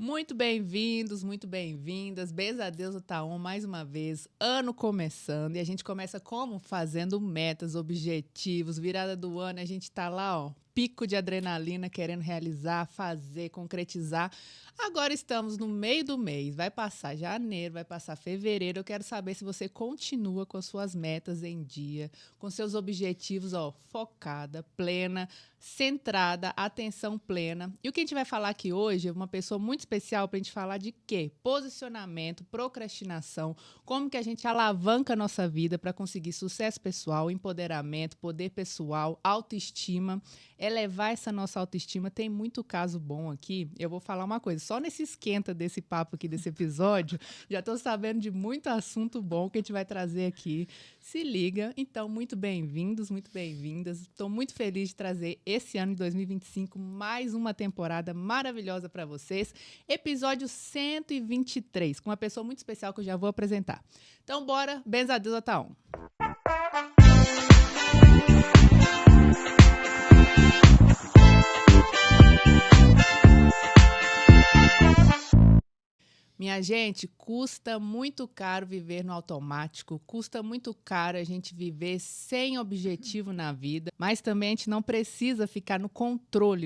Muito bem-vindos, muito bem-vindas. Beijo a Deus, Taon, mais uma vez. Ano começando e a gente começa como? Fazendo metas, objetivos. Virada do ano, a gente tá lá, ó, pico de adrenalina, querendo realizar, fazer, concretizar. Agora estamos no meio do mês, vai passar janeiro, vai passar fevereiro. Eu quero saber se você continua com as suas metas em dia, com seus objetivos, ó, focada, plena, centrada, atenção plena. E o que a gente vai falar aqui hoje é uma pessoa muito especial para a gente falar de quê? Posicionamento, procrastinação, como que a gente alavanca a nossa vida para conseguir sucesso pessoal, empoderamento, poder pessoal, autoestima, elevar essa nossa autoestima. Tem muito caso bom aqui. Eu vou falar uma coisa, só nesse esquenta desse papo aqui, desse episódio, já estou sabendo de muito assunto bom que a gente vai trazer aqui. Se liga. Então, muito bem-vindos, muito bem-vindas. Estou muito feliz de trazer esse ano de 2025 mais uma temporada maravilhosa para vocês. Episódio 123, com uma pessoa muito especial que eu já vou apresentar. Então, bora. Benza a Deus, Ataon. Minha gente, custa muito caro viver no automático, custa muito caro a gente viver sem objetivo na vida, mas também a gente não precisa ficar no controle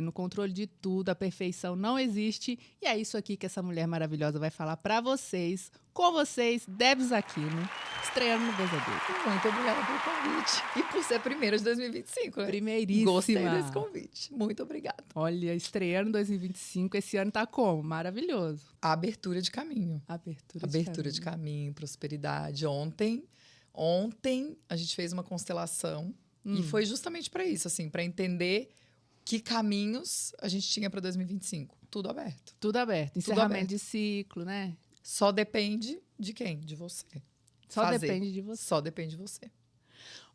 de tudo, a perfeição não existe, e é isso aqui que essa mulher maravilhosa vai falar pra vocês, com vocês, Debs Aquino, estreando no Beijo a Deus. Muito obrigada pelo convite. E por ser primeiro de 2025, né? Primeiríssima. Gostei desse convite. Muito obrigada. Olha, estreando em 2025, esse ano tá como? Maravilhoso. A abertura de caminho. Abertura de caminho, prosperidade. Ontem a gente fez uma constelação e foi justamente para isso, assim, para entender que caminhos a gente tinha para 2025. Tudo aberto. Tudo aberto. Encerramento de ciclo, né? Só depende de quem? De você. Só depende de você. Só depende de você.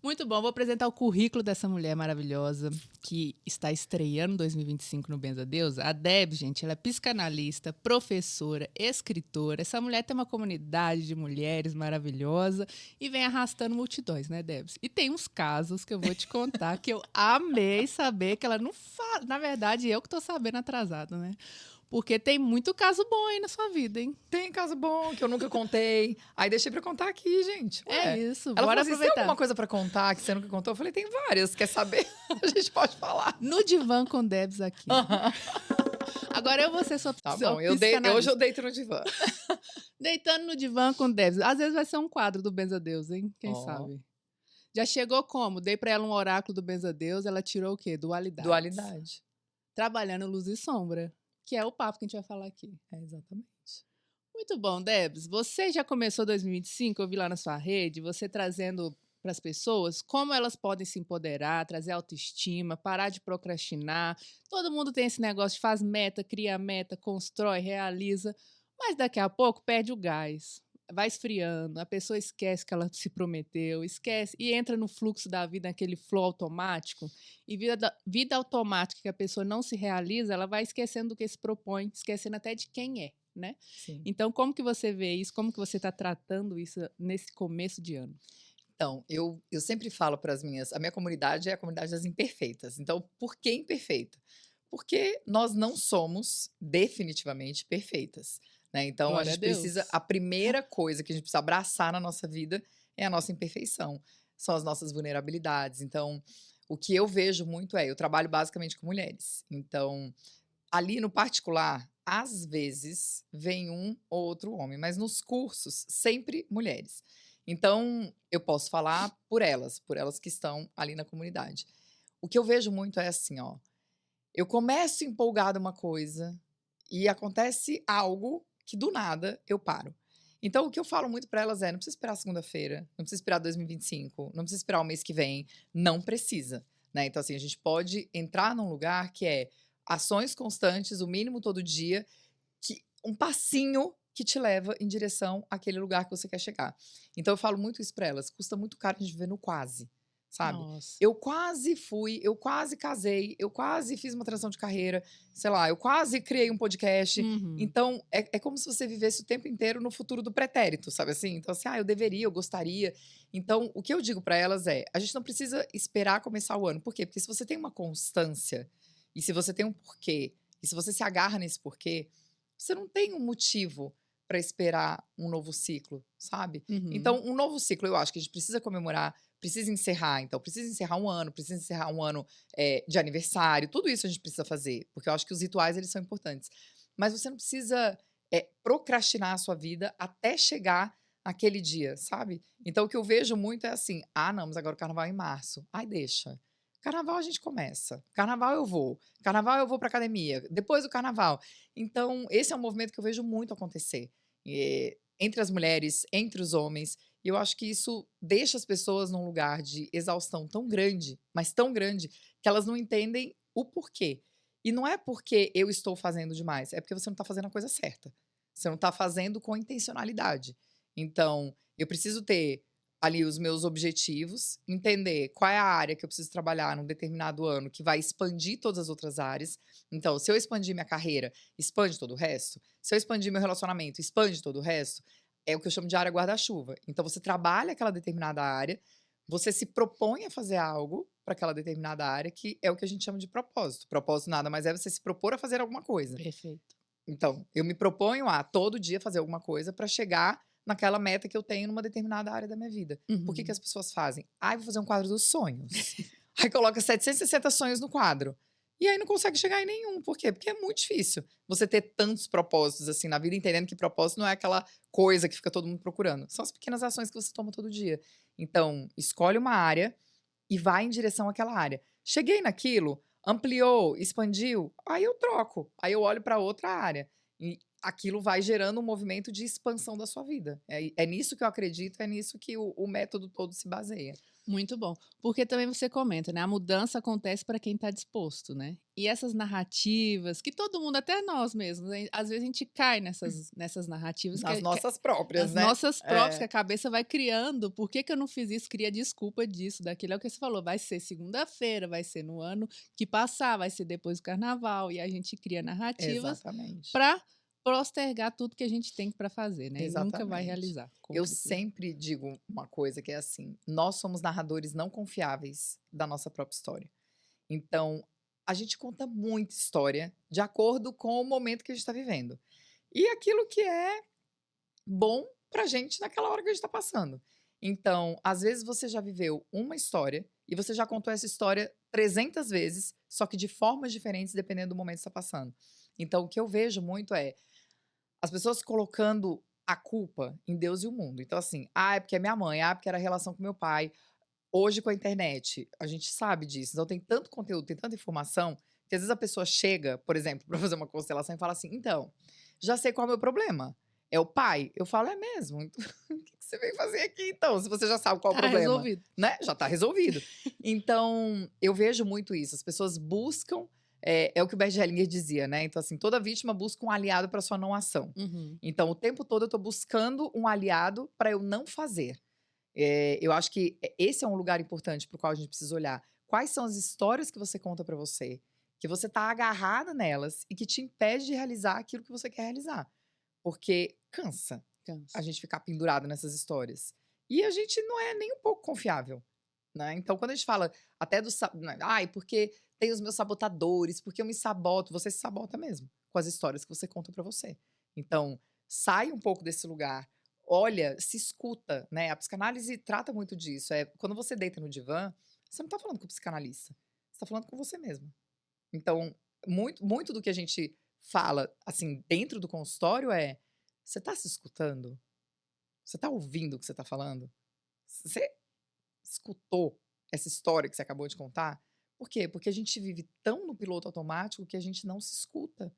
Muito bom, vou apresentar o currículo dessa mulher maravilhosa que está estreando 2025 no Benza Deus. A Deb, gente, ela é psicanalista, professora, escritora. Essa mulher tem uma comunidade de mulheres maravilhosa e vem arrastando multidões, né, Deb? E tem uns casos que eu vou te contar que eu amei saber que ela não fala. Na verdade, eu que estou sabendo atrasado, né? Porque tem muito caso bom aí na sua vida, hein? Tem caso bom que eu nunca contei. Aí deixei pra contar aqui, gente. Ué. É isso, Ela bora falou assim, aproveitar. tem alguma coisa pra contar que você nunca contou? Eu falei, tem várias. Quer saber? A gente pode falar. No divã com Debs aqui. Agora eu vou ser sua Tá bom, hoje eu deito no divã. Deitando no divã com Debs. Às vezes vai ser um quadro do Benza Deus, hein? Quem sabe? Já chegou como? Dei pra ela um oráculo do Benza Deus, ela tirou o quê? Dualidade. Trabalhando luz e sombra. Que é o papo que a gente vai falar aqui. É, exatamente. Muito bom, Debs. Você já começou 2025, eu vi lá na sua rede, você trazendo para as pessoas como elas podem se empoderar, trazer autoestima, parar de procrastinar. Todo mundo tem esse negócio de faz meta, cria meta, constrói, realiza, mas daqui a pouco perde o gás. Vai esfriando, a pessoa esquece que ela se prometeu, esquece e entra no fluxo da vida, naquele flow automático. E vida automática que a pessoa não se realiza, ela vai esquecendo do que se propõe, esquecendo até de quem é, né? Sim. Então, como que você vê isso? Como que você está tratando isso nesse começo de ano? Então, eu sempre falo para a minha comunidade é a comunidade das imperfeitas. Então, por que imperfeita? Porque nós não somos definitivamente perfeitas. Né? Então, Glória a gente precisa. A primeira coisa que a gente precisa abraçar na nossa vida é a nossa imperfeição, são as nossas vulnerabilidades. Então, o que eu vejo muito eu trabalho basicamente com mulheres. Então, ali no particular, às vezes, vem um ou outro homem, mas nos cursos, sempre mulheres. Então, eu posso falar por elas que estão ali na comunidade. O que eu vejo muito é assim, ó. Eu começo empolgada uma coisa e acontece algo que do nada eu paro. Então, o que eu falo muito para elas não precisa esperar segunda-feira, não precisa esperar 2025, não precisa esperar o mês que vem, não precisa, né? Então, assim, a gente pode entrar num lugar que é ações constantes, o mínimo todo dia, um passinho que te leva em direção àquele lugar que você quer chegar. Então, eu falo muito isso para elas, custa muito caro a gente viver no quase. Sabe? Nossa. Eu quase fui, eu quase casei, eu quase fiz uma transição de carreira, sei lá, eu quase criei um podcast. Então, é como se você vivesse o tempo inteiro no futuro do pretérito, sabe assim? Então, assim, eu deveria, eu gostaria. Então, o que eu digo para elas a gente não precisa esperar começar o ano. Por quê? Porque se você tem uma constância, e se você tem um porquê, e se você se agarra nesse porquê, você não tem um motivo para esperar um novo ciclo, sabe? Uhum. Então, um novo ciclo, eu acho que a gente precisa comemorar, precisa encerrar. Então, precisa encerrar um ano, precisa encerrar um ano de aniversário, tudo isso a gente precisa fazer, porque eu acho que os rituais, eles são importantes. Mas você não precisa procrastinar a sua vida até chegar aquele dia, sabe? Então, o que eu vejo muito é assim: ah, não, mas agora o carnaval é em março. Ai, deixa. Carnaval a gente começa. Carnaval eu vou. Carnaval eu vou pra academia. Depois do carnaval. Então, esse é um movimento que eu vejo muito acontecer. Entre as mulheres, entre os homens. E eu acho que isso deixa as pessoas num lugar de exaustão tão grande, mas tão grande, que elas não entendem o porquê. E não é porque eu estou fazendo demais, é porque você não está fazendo a coisa certa. Você não está fazendo com intencionalidade. Então, eu preciso ter ali os meus objetivos, entender qual é a área que eu preciso trabalhar num determinado ano que vai expandir todas as outras áreas. Então, se eu expandir minha carreira, expande todo o resto. Se eu expandir meu relacionamento, expande todo o resto. É o que eu chamo de área guarda-chuva. Então, você trabalha aquela determinada área, você se propõe a fazer algo para aquela determinada área, que é o que a gente chama de propósito. Propósito nada mais é você se propor a fazer alguma coisa. Perfeito. Então, eu me proponho a todo dia fazer alguma coisa para chegar naquela meta que eu tenho numa determinada área da minha vida. Por que Uhum. as pessoas fazem? Ah, vou fazer um quadro dos sonhos. Aí coloca 760 sonhos no quadro. E aí não consegue chegar em nenhum. Por quê? Porque é muito difícil você ter tantos propósitos assim na vida, entendendo que propósito não é aquela coisa que fica todo mundo procurando. São as pequenas ações que você toma todo dia. Então, escolhe uma área e vai em direção àquela área. Cheguei naquilo, ampliou, expandiu, aí eu troco. Aí eu olho para outra área. E aquilo vai gerando um movimento de expansão da sua vida. É nisso que eu acredito, é nisso que o método todo se baseia. Muito bom. Porque também você comenta, né? A mudança acontece para quem está disposto, né? E essas narrativas, que todo mundo, até nós mesmos, né, às vezes a gente cai nessas narrativas Nas nossas próprias, as né? nossas próprias, que a cabeça vai criando. Por que eu não fiz isso? Cria desculpa disso, daquilo. É o que você falou. Vai ser segunda-feira, vai ser no ano que passar, vai ser depois do carnaval. E a gente cria narrativas Exatamente. para postergar tudo que a gente tem para fazer, né? E nunca vai Exatamente. realizar. Eu Complicado. sempre digo uma coisa que é assim: nós somos narradores não confiáveis da nossa própria história. Então, a gente conta muita história de acordo com o momento que a gente está vivendo. E aquilo que é bom pra gente naquela hora que a gente tá passando. Então, às vezes você já viveu uma história e você já contou essa história 300 vezes, só que de formas diferentes dependendo do momento que você tá passando. Então, o que eu vejo muito é as pessoas colocando a culpa em Deus e o mundo. Então, assim, ah, é porque é minha mãe, ah, porque era a relação com meu pai. Hoje, com a internet, a gente sabe disso. Então, tem tanto conteúdo, tem tanta informação, que às vezes a pessoa chega, por exemplo, para fazer uma constelação e fala assim: então, já sei qual é o meu problema. É o pai. Eu falo: é mesmo? Então, o que você veio fazer aqui, então, se você já sabe qual é o Tá problema? resolvido. Né? Já tá resolvido. Então, eu vejo muito isso. As pessoas buscam. É o que o Bert Hellinger dizia, né? Então, assim, toda vítima busca um aliado para sua não ação. Uhum. Então, o tempo todo eu tô buscando um aliado para eu não fazer. Eu acho que esse é um lugar importante para o qual a gente precisa olhar. Quais são as histórias que você conta para você, que você está agarrada nelas e que te impede de realizar aquilo que você quer realizar? Porque cansa a Cansa. gente ficar pendurado nessas histórias. E a gente não é nem um pouco confiável, né? Então, quando a gente fala até do ai, porque tem os meus sabotadores, porque eu me saboto, você se sabota mesmo com as histórias que você conta para você. Então, sai um pouco desse lugar. Olha, se escuta, né? A psicanálise trata muito disso. Quando você deita no divã, você não tá falando com o psicanalista, você tá falando com você mesmo. Então, muito do que a gente fala, assim, dentro do consultório você tá se escutando? Você tá ouvindo o que você tá falando? Você escutou essa história que você acabou de contar? Por quê? Porque a gente vive tão no piloto automático que a gente não se escuta.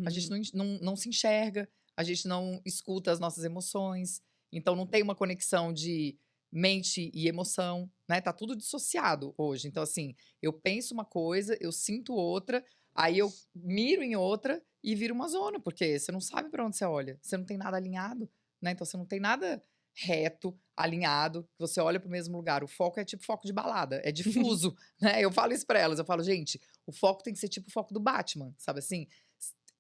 A gente Uhum. não se enxerga, a gente não escuta as nossas emoções, então não tem uma conexão de mente e emoção, né? Tá tudo dissociado hoje. Então, assim, eu penso uma coisa, eu sinto outra, aí eu miro em outra e vira uma zona, porque você não sabe para onde você olha, você não tem nada alinhado, né? Então você não tem nada reto, alinhado, que você olha para o mesmo lugar. O foco é tipo foco de balada, é difuso, né? Eu falo isso para elas, eu falo, gente, o foco tem que ser tipo o foco do Batman, sabe assim?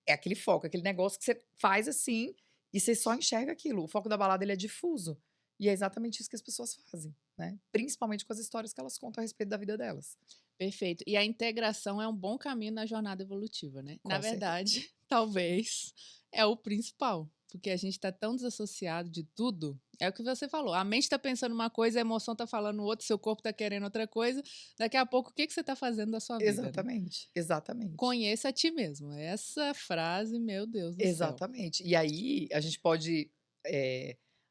É aquele foco, aquele negócio que você faz assim e você só enxerga aquilo. O foco da balada ele é difuso. E é exatamente isso que as pessoas fazem, né? Principalmente com as histórias que elas contam a respeito da vida delas. Perfeito. E a integração é um bom caminho na jornada evolutiva, né? Na Com certeza. verdade, talvez é o principal. Porque a gente tá tão desassociado de tudo. É o que você falou. A mente tá pensando uma coisa, a emoção tá falando outra, seu corpo tá querendo outra coisa. Daqui a pouco, o que você tá fazendo da sua vida, né? Exatamente, exatamente. Conheça a ti mesmo. Essa frase, meu Deus do céu. Exatamente. E aí a gente pode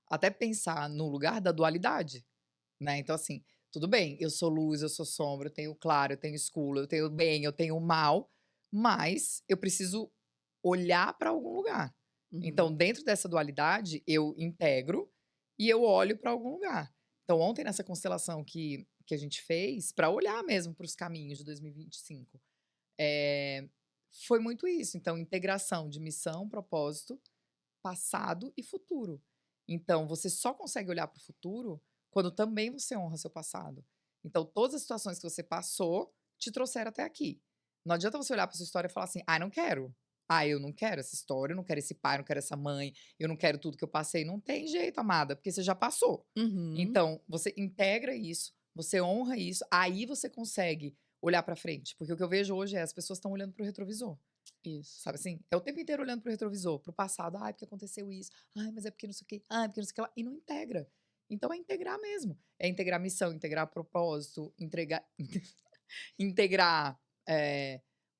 até pensar no lugar da dualidade, né? Então, assim, tudo bem, eu sou luz, eu sou sombra, eu tenho claro, eu tenho escuro, eu tenho bem, eu tenho mal, mas eu preciso olhar para algum lugar. Uhum. Então, dentro dessa dualidade, eu integro e eu olho para algum lugar. Então, ontem, nessa constelação que a gente fez, para olhar mesmo para os caminhos de 2025, eh, foi muito isso. Então, integração de missão, propósito, passado e futuro. Então, você só consegue olhar para o futuro quando também você honra seu passado. Então, todas as situações que você passou te trouxeram até aqui. Não adianta você olhar para sua história e falar assim: ah, não quero. Ah, eu não quero essa história, eu não quero esse pai, eu não quero essa mãe, eu não quero tudo que eu passei. Não tem jeito, amada, porque você já passou. Uhum. Então, você integra isso, você honra isso, aí você consegue olhar para frente. Porque o que eu vejo hoje é as pessoas estão olhando para o retrovisor. Isso. Sabe assim? É o tempo inteiro olhando pro retrovisor, pro passado. Ai, porque aconteceu isso. Ai, mas é porque não sei o quê. Ai, porque não sei o que lá. E não integra. Então é integrar mesmo. É integrar missão, integrar propósito, integrar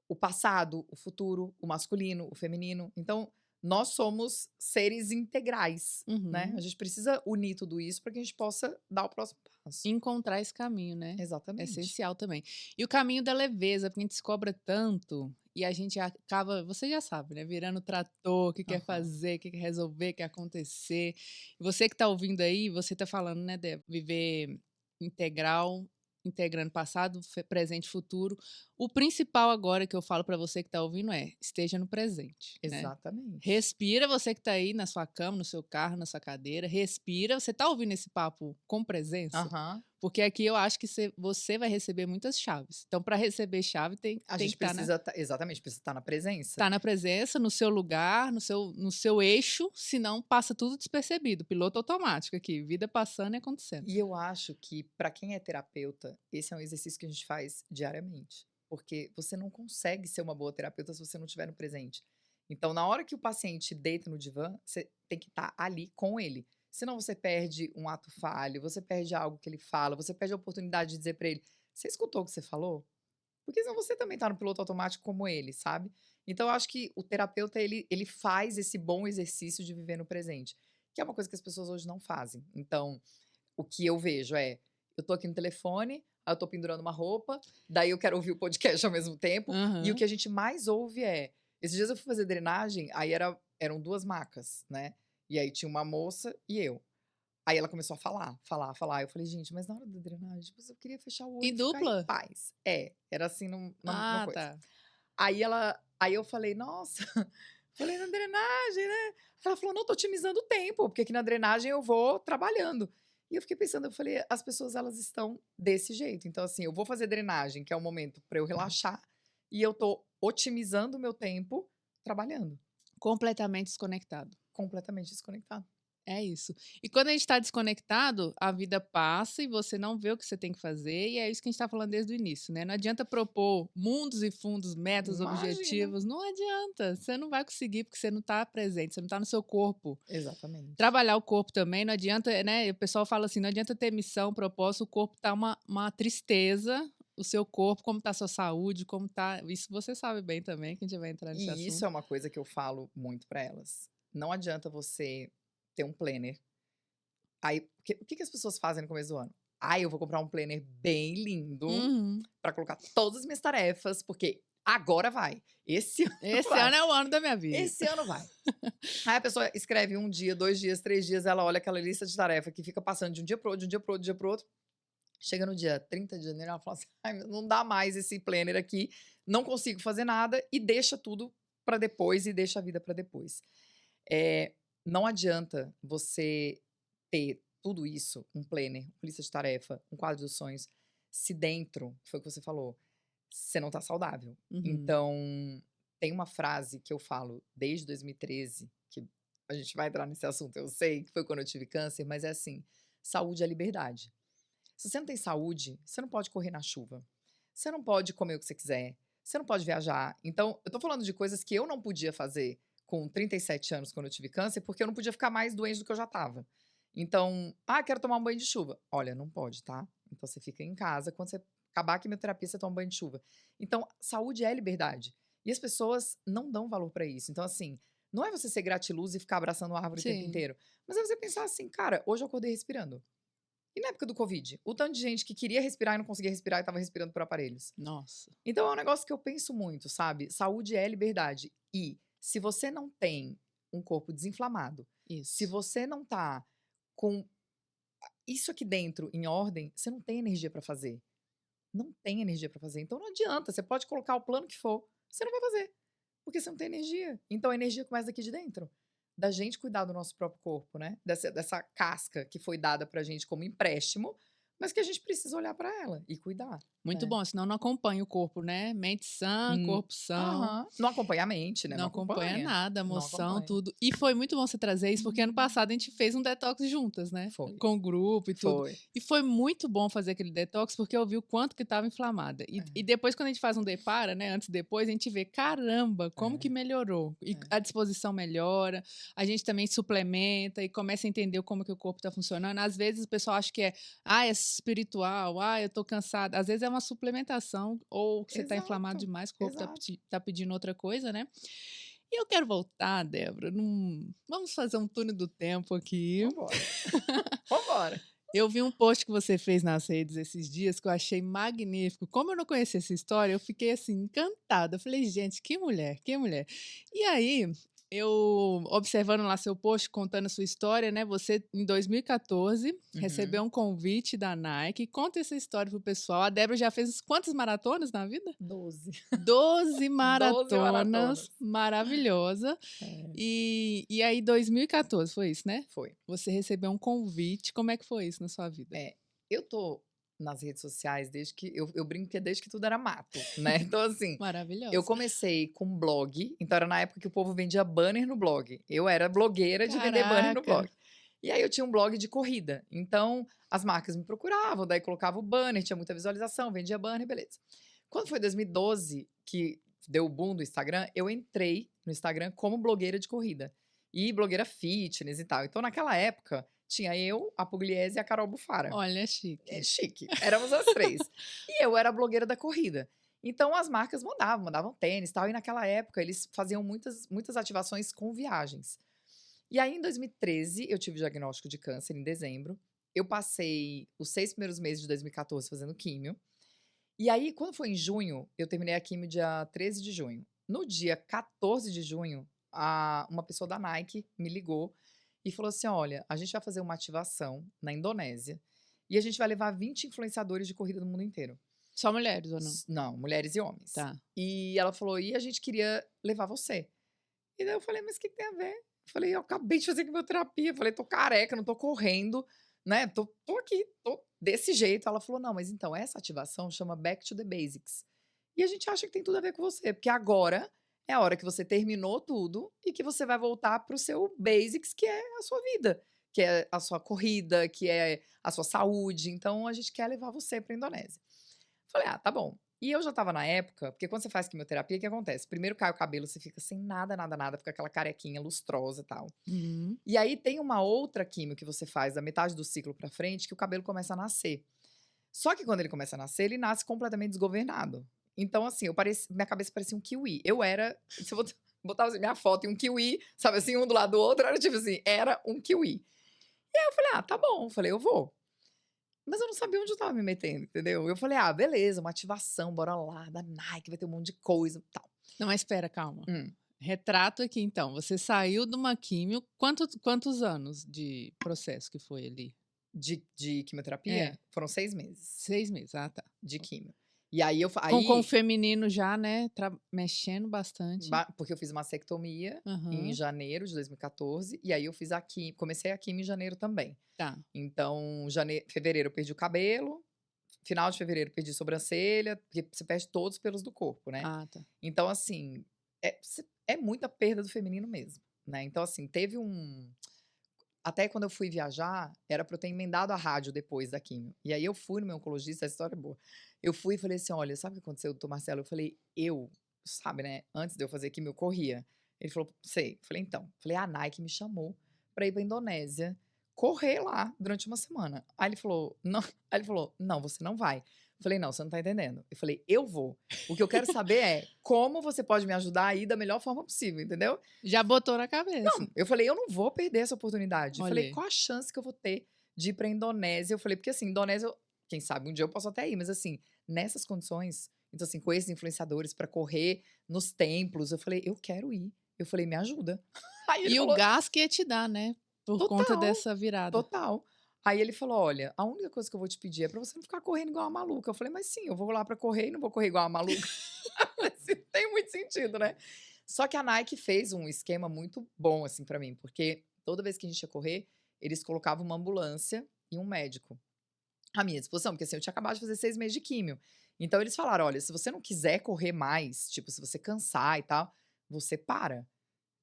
o passado, o futuro, o masculino, o feminino. Então, nós somos seres integrais, né? Uhum. A gente precisa unir tudo isso para que a gente possa dar o próximo passo. Encontrar esse caminho, né? É Exatamente. essencial também. E o caminho da leveza, porque a gente se cobra tanto e a gente acaba, você já sabe, né? Virando trator, que quer Aham. fazer, que quer resolver, quer acontecer. E você que tá ouvindo aí, você tá falando, né, de viver integral, integrando passado, presente e futuro. O principal agora que eu falo para você que tá ouvindo é: esteja no presente, né? Exatamente. Respira, você que tá aí na sua cama, no seu carro, na sua cadeira, respira. Você tá ouvindo esse papo com presença? Aham. Porque aqui eu acho que você vai receber muitas chaves. Então, para receber chave, tem A que gente estar na, precisa, exatamente, precisa estar na presença. tá na presença, no seu lugar, no seu eixo, senão passa tudo despercebido. Piloto automático aqui, vida passando e acontecendo. E eu acho que, para quem é terapeuta, esse é um exercício que a gente faz diariamente. Porque você não consegue ser uma boa terapeuta se você não estiver no presente. Então, na hora que o paciente deita no divã, você tem que estar ali com ele. Senão você perde um ato falho, você perde algo que ele fala, você perde a oportunidade de dizer para ele: você escutou o que você falou? Porque senão você também tá no piloto automático como ele, sabe? Então eu acho que o terapeuta, ele faz esse bom exercício de viver no presente, que é uma coisa que as pessoas hoje não fazem. Então, o que eu vejo é, eu tô aqui no telefone, aí eu tô pendurando uma roupa, daí eu quero ouvir o podcast ao mesmo tempo, e o Aham. que a gente mais ouve é, esses dias eu fui fazer drenagem, aí eram duas macas, né? E aí tinha uma moça e eu. Aí ela começou a falar, falar, falar. Eu falei: "Gente, mas na hora da drenagem, tipo, eu queria fechar o E olho e ficar em dupla? paz". É, era assim numa Ah, coisa. tá. Aí eu falei: "Nossa", falei: "Na drenagem, né". Ela falou: "Não, tô otimizando o tempo, porque aqui na drenagem eu vou trabalhando". E eu fiquei pensando, eu falei: "As pessoas elas estão desse jeito". Então assim, eu vou fazer drenagem, que é o momento para eu relaxar, e eu tô otimizando o meu tempo trabalhando, Completamente desconectado. completamente desconectado. É isso. E quando a gente está desconectado, a vida passa e você não vê o que você tem que fazer, e é isso que a gente está falando desde o início, né? Não adianta propor mundos e fundos, metas, Imagina. objetivos, não adianta. Você não vai conseguir porque você não está presente, você não está no seu corpo. Exatamente. Trabalhar o corpo também, não adianta, né? O pessoal fala assim, não adianta ter missão, propósito, o corpo tá uma tristeza, o seu corpo, como tá a sua saúde, como tá. Isso você sabe bem também, que a gente vai entrar nesse E isso assunto. é uma coisa que eu falo muito para elas. Não adianta você ter um planner. Aí, o que que as pessoas fazem no começo do ano? Eu vou comprar um planner bem lindo Uhum. para colocar todas as minhas tarefas, porque agora vai. Esse ano Esse vai. ano é o ano da minha vida. Esse ano vai. Aí a pessoa escreve um dia, 2 dias, 3 dias, ela olha aquela lista de tarefa que fica passando de um dia pro outro, de um dia pro outro, de um dia pro outro. Chega no dia 30 de janeiro, ela fala assim: "Ai, não dá mais esse planner aqui, não consigo fazer nada", e deixa tudo para depois e deixa a vida para depois. Não adianta você ter tudo isso, um planner, uma lista de tarefa, um quadro dos sonhos, se dentro, foi o que você falou, você não tá saudável. Uhum. Então, tem uma frase que eu falo desde 2013, que a gente vai entrar nesse assunto, eu sei, que foi quando eu tive câncer, mas é assim: saúde é liberdade. Se você não tem saúde, você não pode correr na chuva. Você não pode comer o que você quiser. Você não pode viajar. Então, eu tô falando de coisas que eu não podia fazer com 37 anos quando eu tive câncer, porque eu não podia ficar mais doente do que eu já estava. Então, quero tomar um banho de chuva. Olha, não pode, tá? Então você fica em casa, quando você acabar a quimioterapia, você toma um banho de chuva. Então, saúde é liberdade. E as pessoas não dão valor pra isso. Então, assim, não é você ser gratiluz e ficar abraçando a árvore o tempo Sim. inteiro. Mas é você pensar assim, cara, hoje eu acordei respirando. E na época do Covid? O tanto de gente que queria respirar e não conseguia respirar e tava respirando por aparelhos. Nossa. Então é um negócio que eu penso muito, sabe? Saúde é liberdade. E se você não tem um corpo desinflamado, se Isso. você não tá com isso aqui dentro em ordem, você não tem energia pra fazer. Não tem energia pra fazer. Então não adianta, você pode colocar o plano que for, você não vai fazer, porque você não tem energia. Então a energia começa daqui de dentro. Da gente cuidar do nosso próprio corpo, né? Dessa casca que foi dada pra gente como empréstimo, mas que a gente precisa olhar pra ela e cuidar, Muito né? bom, senão não acompanha o corpo, né? Mente sã, corpo são. Aham. Não acompanha a mente, né? Não Não acompanha acompanha. nada, Não emoção, acompanha. tudo. E foi muito bom você trazer isso, porque ano passado a gente fez um detox juntas, né? Foi. Com o grupo e tudo. Foi. E foi muito bom fazer aquele detox, porque eu vi o quanto que estava inflamada. E depois, quando a gente faz um depara, né? Antes e depois, a gente vê, caramba, como que melhorou. E a disposição melhora, a gente também suplementa e começa a entender como que o corpo está funcionando. Às vezes o pessoal acha que é espiritual, eu tô cansada. Às vezes é uma suplementação, ou que você tá inflamado Exato. demais, o corpo Exato. tá pedindo outra coisa, né? E eu quero voltar, Débora, vamos fazer um túnel do tempo aqui. Vambora. Vambora. Eu vi um post que você fez nas redes esses dias que eu achei magnífico. Como eu não conhecia essa história, eu fiquei assim, encantada. Eu falei, gente, que mulher, que mulher. E aí, eu observando lá seu post, contando a sua história, né? Você, em 2014, recebeu um convite da Nike. Conta essa história pro pessoal. A Débora já fez quantas maratonas na vida? 12. 12 maratonas. maratonas. Maravilhosa. E aí, 2014, foi isso, né? Foi. Você recebeu um convite. Como é que foi isso na sua vida? Eu tô nas redes sociais desde que... Eu brinco que é desde que tudo era mato, né? Então, assim... Maravilhosa. Eu comecei com blog. Então, era na época que o povo vendia banner no blog. Eu era blogueira de vender banner no blog. E aí, eu tinha um blog de corrida. Então, as marcas me procuravam. Daí, colocava o banner. Tinha muita visualização. Vendia banner, beleza. Quando foi 2012, que deu o boom do Instagram, eu entrei no Instagram como blogueira de corrida. E blogueira fitness e tal. Então, naquela época, tinha eu, a Pugliese e a Carol Bufara. Olha, chique. É chique. Éramos as três. E eu era a blogueira da corrida. Então, as marcas mandavam tênis e tal. E naquela época, eles faziam muitas ativações com viagens. E aí, em 2013, eu tive o diagnóstico de câncer em dezembro. Eu passei os 6 primeiros meses de 2014 fazendo químio. E aí, quando foi em junho, eu terminei a químio dia 13 de junho. No dia 14 de junho, uma pessoa da Nike me ligou e falou assim, olha, a gente vai fazer uma ativação na Indonésia e a gente vai levar 20 influenciadores de corrida do mundo inteiro. Só mulheres ou não? Não, mulheres e homens. Tá. E ela falou, e a gente queria levar você. E daí eu falei, mas o que tem a ver? Eu falei, eu acabei de fazer quimioterapia. Eu falei, tô careca, não tô correndo, né? Tô aqui, tô desse jeito. Ela falou, não, mas então, essa ativação chama Back to the Basics. E a gente acha que tem tudo a ver com você, porque agora é a hora que você terminou tudo e que você vai voltar pro seu Basics, que é a sua vida, que é a sua corrida, que é a sua saúde. Então, a gente quer levar você pra Indonésia. Falei, tá bom. E eu já tava na época, porque quando você faz quimioterapia, o que acontece? Primeiro cai o cabelo, você fica sem nada, fica aquela carequinha lustrosa e tal. E aí tem uma outra quimio que você faz da metade do ciclo pra frente, que o cabelo começa a nascer. Só que quando ele começa a nascer, ele nasce completamente desgovernado. Então, assim, minha cabeça parecia um kiwi. Eu era, se eu botava assim, minha foto em um kiwi, sabe assim, um do lado do outro, era tipo assim, era um kiwi. E aí eu falei, tá bom. Eu falei, eu vou. Mas eu não sabia onde eu tava me metendo, entendeu? Eu falei, beleza, uma ativação, bora lá, da Nike, vai ter um monte de coisa e tal. Não, mas espera, calma. Retrato aqui, então. Você saiu de uma químio, quantos anos de processo que foi ali? De quimioterapia? Foram 6 meses. 6 meses, tá. De químio. E aí eu... Com o feminino já, né, mexendo bastante. Porque eu fiz uma mastectomia em janeiro de 2014, e aí eu fiz comecei a químio em janeiro também. Tá. Então, fevereiro eu perdi o cabelo, final de fevereiro eu perdi sobrancelha, porque você perde todos os pelos do corpo, né? Tá. Então, assim, é muita perda do feminino mesmo, né? Então, assim, teve até quando eu fui viajar, era pra eu ter emendado a rádio depois da químio. E aí eu fui no meu oncologista, essa história é boa. Eu fui e falei assim, olha, sabe o que aconteceu, doutor Marcelo? Eu falei, sabe, né? Antes de eu fazer químio, eu corria. Ele falou, sei. Eu falei, então. Falei, a Nike me chamou pra ir pra Indonésia, correr lá durante uma semana. Aí ele falou, não. Aí ele falou, não, você não vai. Eu falei, não, você não tá entendendo. Eu falei, eu vou. O que eu quero saber é como você pode me ajudar a ir da melhor forma possível, entendeu? Já botou na cabeça. Não, eu falei, eu não vou perder essa oportunidade. Eu Olha falei, aí. qual a chance que eu vou ter de ir pra Indonésia? Eu falei, porque assim, Indonésia, quem sabe um dia eu posso até ir, mas assim, nessas condições, então assim, com esses influenciadores pra correr nos templos, eu falei, eu quero ir. Eu falei, me ajuda. Aí ele E o falou, gás que ia te dar, né? Por conta total, dessa virada. total. Aí ele falou, olha, a única coisa que eu vou te pedir é pra você não ficar correndo igual uma maluca. Eu falei, mas sim, eu vou lá pra correr e não vou correr igual uma maluca. Assim, não tem muito sentido, né? Só que a Nike fez um esquema muito bom, assim, pra mim, porque toda vez que a gente ia correr, eles colocavam uma ambulância e um médico à minha disposição, porque assim, eu tinha acabado de fazer 6 meses de químio. Então eles falaram: olha, se você não quiser correr mais, tipo, se você cansar e tal, você para,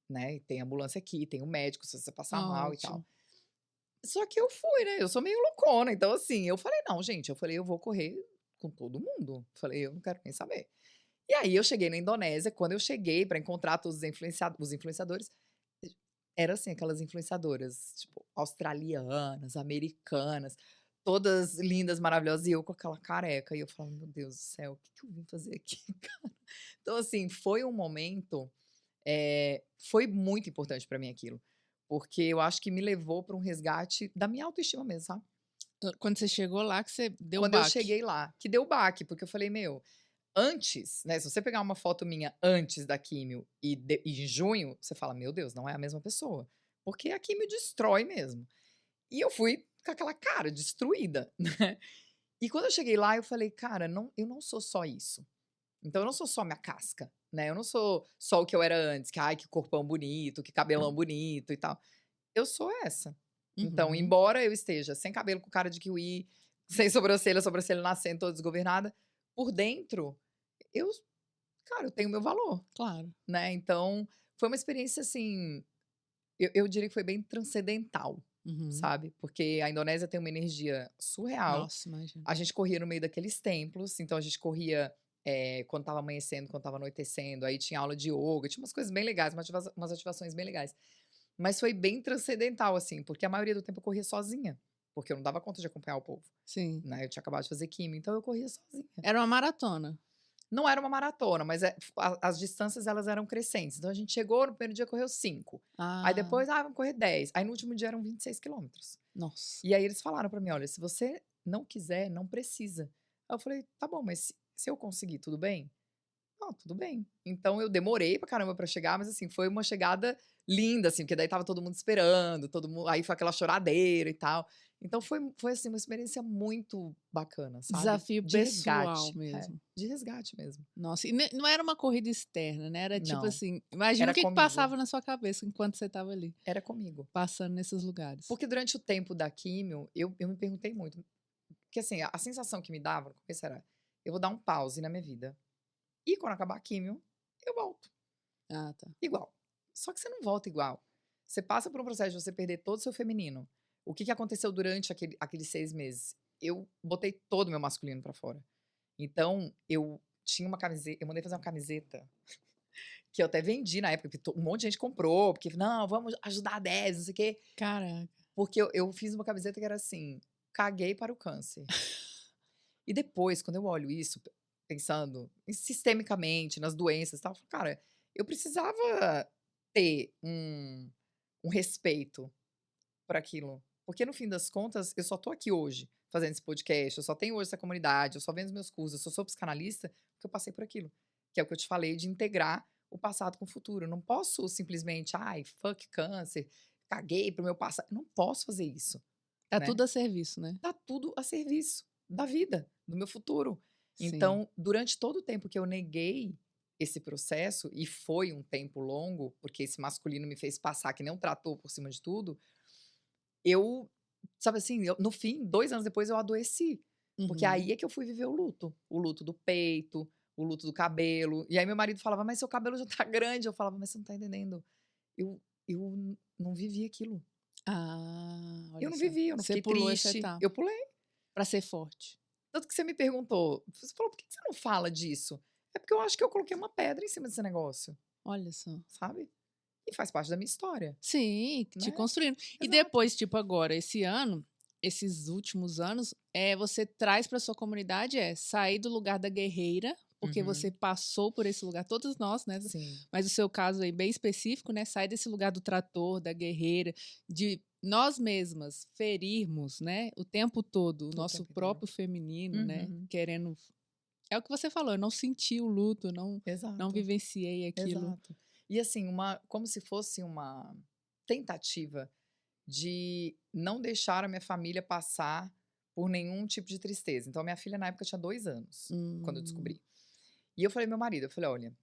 né? E tem ambulância aqui, tem o médico, se você passar mal e tal. Ótimo. Só que eu fui, né? Eu sou meio loucona. Então, assim, eu falei, não, gente, eu falei, eu vou correr com todo mundo. Falei, eu não quero nem saber. E aí eu cheguei na Indonésia, quando eu cheguei pra encontrar todos os influenciadores, era assim, aquelas influenciadoras, tipo, australianas, americanas, todas lindas, maravilhosas, e eu com aquela careca. E eu falava, meu Deus do céu, o que que eu vim fazer aqui, cara? Então, assim, foi um momento, foi muito importante pra mim aquilo, porque eu acho que me levou pra um resgate da minha autoestima mesmo, sabe? Quando você chegou lá, que você deu um Quando eu baque. cheguei lá, que deu baque, porque eu falei, meu, antes, né, se você pegar uma foto minha antes da químio e em junho, você fala, meu Deus, não é a mesma pessoa. Porque a químio destrói mesmo. E eu fui com aquela cara destruída, né? E quando eu cheguei lá, eu falei, cara, não, eu não sou só isso. Então eu não sou só minha casca, né? Eu não sou só o que eu era antes, que ai, que corpão bonito, que cabelão bonito e tal. Eu sou essa. Então, Uhum. embora eu esteja sem cabelo, com cara de kiwi, sem sobrancelha nascendo toda desgovernada, por dentro, eu, cara, eu tenho meu valor, Claro. né? Então, foi uma experiência assim, eu diria que foi bem transcendental, Uhum. sabe? Porque a Indonésia tem uma energia surreal. Nossa, imagina. A gente corria no meio daqueles templos, então a gente corria quando tava amanhecendo, quando tava anoitecendo, aí tinha aula de yoga, tinha umas coisas bem legais, umas ativações bem legais. Mas foi bem transcendental, assim, porque a maioria do tempo eu corria sozinha, porque eu não dava conta de acompanhar o povo, Sim. né? Eu tinha acabado de fazer químio, então eu corria sozinha. Era uma maratona. Não era uma maratona, mas as distâncias elas eram crescentes. Então a gente chegou, no primeiro dia correu 5. Aí Ah, depois, vamos correr 10. Aí no último dia eram 26 quilômetros. nossa. E aí eles falaram pra mim: olha, se você não quiser, não precisa. Aí eu falei: tá bom, mas se eu conseguir, tudo bem? Não, tudo bem. Então eu demorei pra caramba pra chegar, mas assim, foi uma chegada linda, assim, porque daí estava todo mundo esperando, todo mundo, aí foi aquela choradeira e tal. Então foi assim, uma experiência muito bacana, sabe? Desafio De pessoal resgate. mesmo. De resgate mesmo. Nossa, e não era uma corrida externa, né? Era tipo Não, assim, imagina o era que que comigo. passava na sua cabeça enquanto você estava ali, Era comigo. passando nesses lugares. Porque durante o tempo da químio, eu me perguntei muito. Porque assim, a sensação que me dava no começo era: eu vou dar um pause na minha vida. E quando acabar a químio, eu volto. Ah, tá. Igual. Só que você não volta igual. Você passa por um processo de você perder todo o seu feminino. O que aconteceu durante aqueles 6 meses? Eu botei todo o meu masculino pra fora. Então, eu tinha uma camiseta, eu mandei fazer uma camiseta que eu até vendi na época, porque um monte de gente comprou, porque, não, vamos ajudar a 10, não sei o quê. Caraca. Porque eu fiz uma camiseta que era assim: caguei para o câncer. E depois, quando eu olho isso, pensando sistemicamente nas doenças e tal, eu falo, cara, eu precisava ter um respeito por aquilo. Porque no fim das contas, eu só tô aqui hoje fazendo esse podcast, eu só tenho hoje essa comunidade, eu só vendo os meus cursos, eu só sou psicanalista porque eu passei por aquilo. Que é o que eu te falei de integrar o passado com o futuro. Eu não posso simplesmente, ai, fuck câncer, caguei pro meu passado. Eu não posso fazer isso, Tá né? tudo a serviço, né? Tá tudo a serviço da vida, do meu futuro. Sim. Então, durante todo o tempo que eu neguei esse processo, e foi um tempo longo, porque esse masculino me fez passar que nem um trator por cima de tudo, eu, sabe assim, no fim, 2 anos depois eu adoeci. Porque Uhum. aí é que eu fui viver o luto do peito, o luto do cabelo. E aí meu marido falava, mas seu cabelo já tá grande. Eu falava, mas você não tá entendendo. Eu não vivi aquilo. Ah, Eu olha não só. vivi, eu não Você fiquei pulou essa triste. etapa Eu pulei. pra ser forte. Tanto que você me perguntou, você falou: "Por que que você não fala disso?". É porque eu acho que eu coloquei uma pedra em cima desse negócio, Olha só. sabe. e faz parte da minha história, Sim, te né? construindo. E Exato. depois, tipo, agora, esse ano, esses últimos anos, você traz para sua comunidade sair do lugar da guerreira, porque você Uhum. passou por esse lugar, todos nós, né? Sim, Mas o seu caso aí bem específico, né? Sai desse lugar do trator, da guerreira, de nós mesmas ferirmos, né? O tempo todo, o o nosso tempo inteiro. próprio feminino, né? Uhum. Querendo. É o que você falou, eu não senti o luto, não Exato, vivenciei aquilo. exato. E assim, como se fosse uma tentativa de não deixar a minha família passar por nenhum tipo de tristeza. Então, minha filha na época tinha 2 anos, quando eu Hum, descobri. E eu falei ao meu marido, eu falei: "Olha,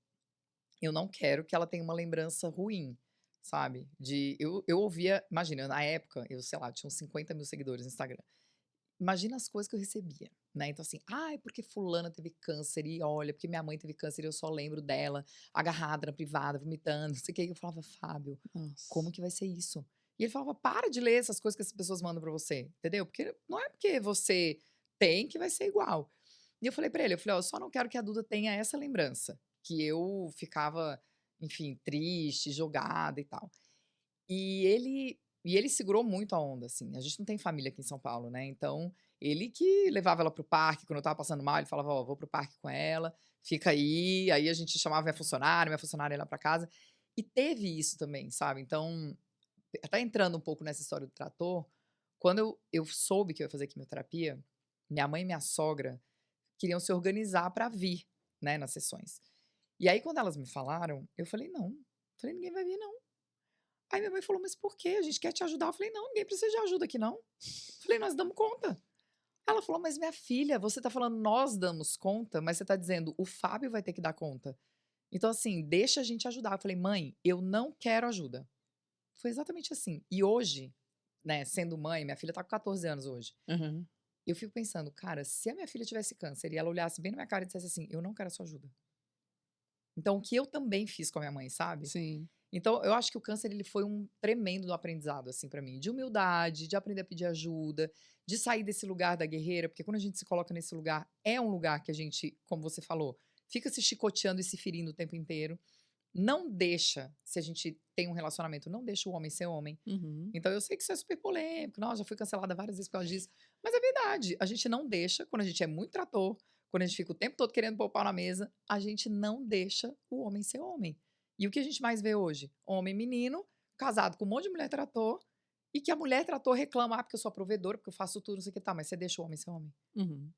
eu não quero que ela tenha uma lembrança ruim, sabe, eu ouvia imagina, na época, eu sei lá, tinha uns 50.000 seguidores no Instagram. Imagina as coisas que eu recebia, né, então assim: "Ai, porque fulana teve câncer e olha, porque minha mãe teve câncer e eu só lembro dela agarrada na privada, vomitando, não sei o quê". Eu falava: "Fábio, como nossa. que vai ser isso?". E ele falava: "Para de ler essas coisas que as pessoas mandam pra você, entendeu? Porque não é porque você tem que vai ser igual". E eu falei pra ele, eu falei: "Ó, eu só não quero que a Duda tenha essa lembrança, que eu ficava, enfim, triste, jogada e tal". E ele segurou muito a onda, assim, a gente não tem família aqui em São Paulo, né, então ele que levava ela para o parque, quando eu estava passando mal, ele falava: "Ó, vou para o parque com ela, fica aí a gente chamava minha funcionária ia lá pra casa. E teve isso também, sabe, então, até entrando um pouco nessa história do trator, quando eu soube que eu ia fazer quimioterapia, minha mãe e minha sogra queriam se organizar pra vir, né, nas sessões. E aí quando elas me falaram, eu falei: "Não", falei: "Ninguém vai vir não". Aí minha mãe falou: "Mas por quê? A gente quer te ajudar". Eu falei: "Não, ninguém precisa de ajuda aqui não". Eu falei: "Nós damos conta". Ela falou: "Mas minha filha, você tá falando nós damos conta, mas você tá dizendo o Fábio vai ter que dar conta. Então assim, deixa a gente ajudar". Eu falei: "Mãe, eu não quero ajuda". Foi exatamente assim. E hoje, né, sendo mãe, minha filha tá com 14 anos hoje, Aham. eu fico pensando: "Cara, se a minha filha tivesse câncer e ela olhasse bem na minha cara e dissesse assim: 'Eu não quero a sua ajuda'". Então o que eu também fiz com a minha mãe, sabe? Sim. Então, eu acho que o câncer ele foi um tremendo aprendizado, assim, pra mim, de humildade, de aprender a pedir ajuda, de sair desse lugar da guerreira, porque quando a gente se coloca nesse lugar, é um lugar que a gente, como você falou, fica se chicoteando e se ferindo o tempo inteiro. Não deixa, se a gente tem um relacionamento, não deixa o homem ser homem. Uhum. Então, eu sei que isso é super polêmico, nossa, já fui cancelada várias vezes por causa disso, mas é verdade, a gente não deixa, quando a gente é muito trator, quando a gente fica o tempo todo querendo pôr o pau na mesa, a gente não deixa o homem ser homem. E o que a gente mais vê hoje? Homem menino, casado com um monte de mulher trator, e que a mulher trator reclama, porque eu sou a provedora, porque eu faço tudo, não sei o que, tá, mas você deixa o homem ser homem? Uhum.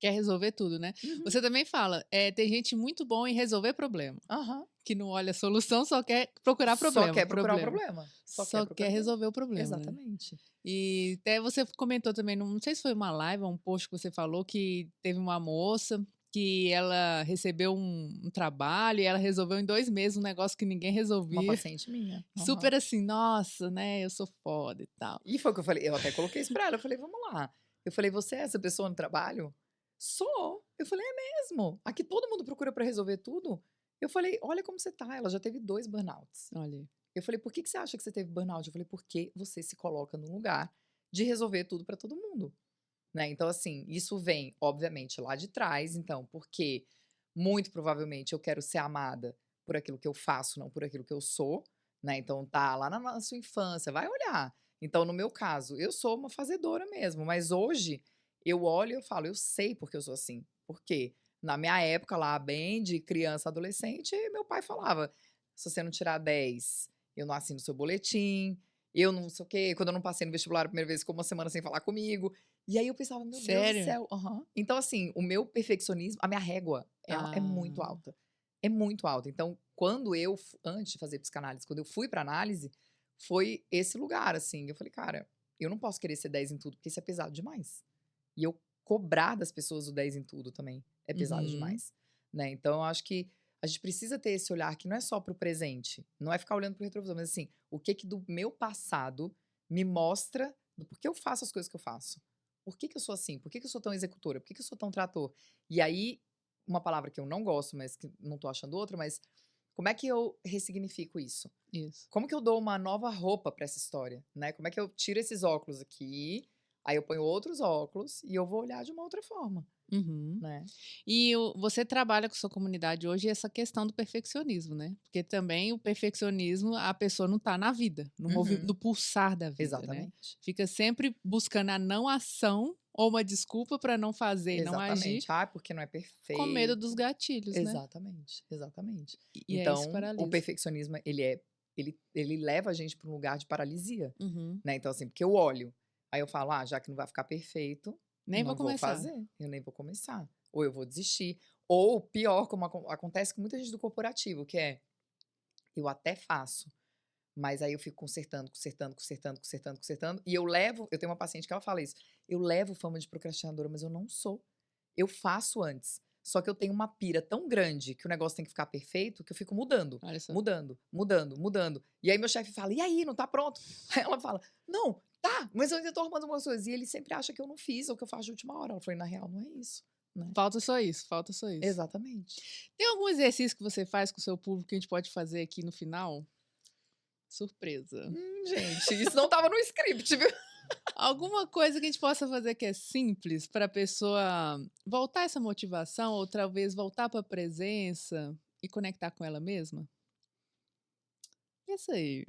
Quer resolver tudo, né. Uhum. Você também fala, tem gente muito bom em resolver problema, Aham. que não olha a solução, só quer procurar Só problema, quer procurar o problema. problema. Só quer Só procurar quer o problema. resolver o problema, né. Exatamente. E até você comentou também não sei se foi uma live ou um post que você falou que teve uma moça que ela recebeu um trabalho e ela resolveu em 2 meses um negócio que ninguém Uma resolvia. paciente minha. Aham. Super assim: "Nossa, né, eu sou foda e tal". E foi o que eu falei, eu até coloquei isso pra ela, eu falei: "Vamos lá". Eu falei: "Você é essa pessoa no trabalho?". "Sou". Eu falei: "É mesmo? Aqui todo mundo procura pra resolver tudo?". Eu falei: "Olha como você tá". Ela já teve 2 burnouts. Olha aí. Eu falei: "Por que que você acha que você teve burnout?". Eu falei: "Porque você se coloca no lugar de resolver tudo pra todo mundo", né. Então, assim, isso vem, obviamente, lá de trás, então, porque muito provavelmente eu quero ser amada por aquilo que eu faço, não por aquilo que eu sou, né. Então tá lá na sua infância, vai olhar. Então, no meu caso, eu sou uma fazedora mesmo, mas hoje eu olho e eu falo: "Eu sei porque eu sou assim". Por quê? Na minha época lá, bem de criança, adolescente, meu pai falava: "Se você não tirar 10, eu não assino seu boletim, eu não sei o quê". Quando eu não passei no vestibular a primeira vez, ficou uma semana sem falar comigo. E aí eu pensava: "Meu Deus do Sério? céu". Aham. Então, assim, o meu perfeccionismo, a minha régua, ela é muito Ah. alta. É muito alta. Então, quando eu antes de fazer psicanálise, quando eu fui pra análise, foi esse lugar, assim, eu falei: "Cara, eu não posso querer ser 10 em tudo, porque isso é pesado demais". E eu cobrar das pessoas o 10 em tudo também é pesado Uhum. demais, né. Então eu acho que a gente precisa ter esse olhar que não é só para o presente, não é ficar olhando para o retrovisor, mas assim, o que que do meu passado me mostra do porquê eu faço as coisas que eu faço. Por que que eu sou assim? Por que que eu sou tão executora? Por que que eu sou tão trator? E aí, uma palavra que eu não gosto, mas que não tô achando outra, mas como é que eu ressignifico isso? Isso. Como que eu dou uma nova roupa pra essa história, né? Como é que eu tiro esses óculos aqui, aí eu ponho outros óculos e eu vou olhar de uma outra forma, Uhum. né? E você trabalha com sua comunidade hoje essa questão do perfeccionismo, né? Porque também o perfeccionismo, a pessoa não tá na vida, no pulsar da vida, né? Exatamente. Fica sempre buscando a não ação ou uma desculpa para não fazer e não agir, Exatamente. Ah, porque não é com medo dos perfeito. gatilhos, né? Exatamente, exatamente. E é isso que Então, o paralisa. perfeccionismo, ele leva a gente para um lugar de paralisia, Uhum. né? Então, assim, porque eu olho, aí eu falo, já que não vai ficar perfeito, Nem vou não vou começar. fazer, eu nem vou começar. Ou eu vou desistir. Ou pior, como acontece com muita gente do corporativo, que é, eu até faço, mas aí eu fico consertando, e eu tenho uma paciente que ela fala isso, eu levo fama de procrastinadora, mas eu não sou. Eu faço antes. Só que eu tenho uma pira tão grande que o negócio tem que ficar perfeito que eu fico mudando, Olha só. mudando. E aí meu chefe fala, e aí, não tá pronto? Aí ela fala, não, tá, mas eu ainda tô arrumando algumas coisas. E ele sempre acha que eu não fiz ou que eu faço de última hora. Ela falou, na real, não é isso. Né? Falta só isso, falta só isso. Exatamente. Tem algum exercício que você faz com o seu público que a gente pode fazer aqui no final? Surpresa. Gente, isso não tava no script, viu? Alguma coisa que a gente possa fazer que é simples para a pessoa voltar essa motivação ou talvez voltar para a presença e conectar com ela mesma? Pensa aí.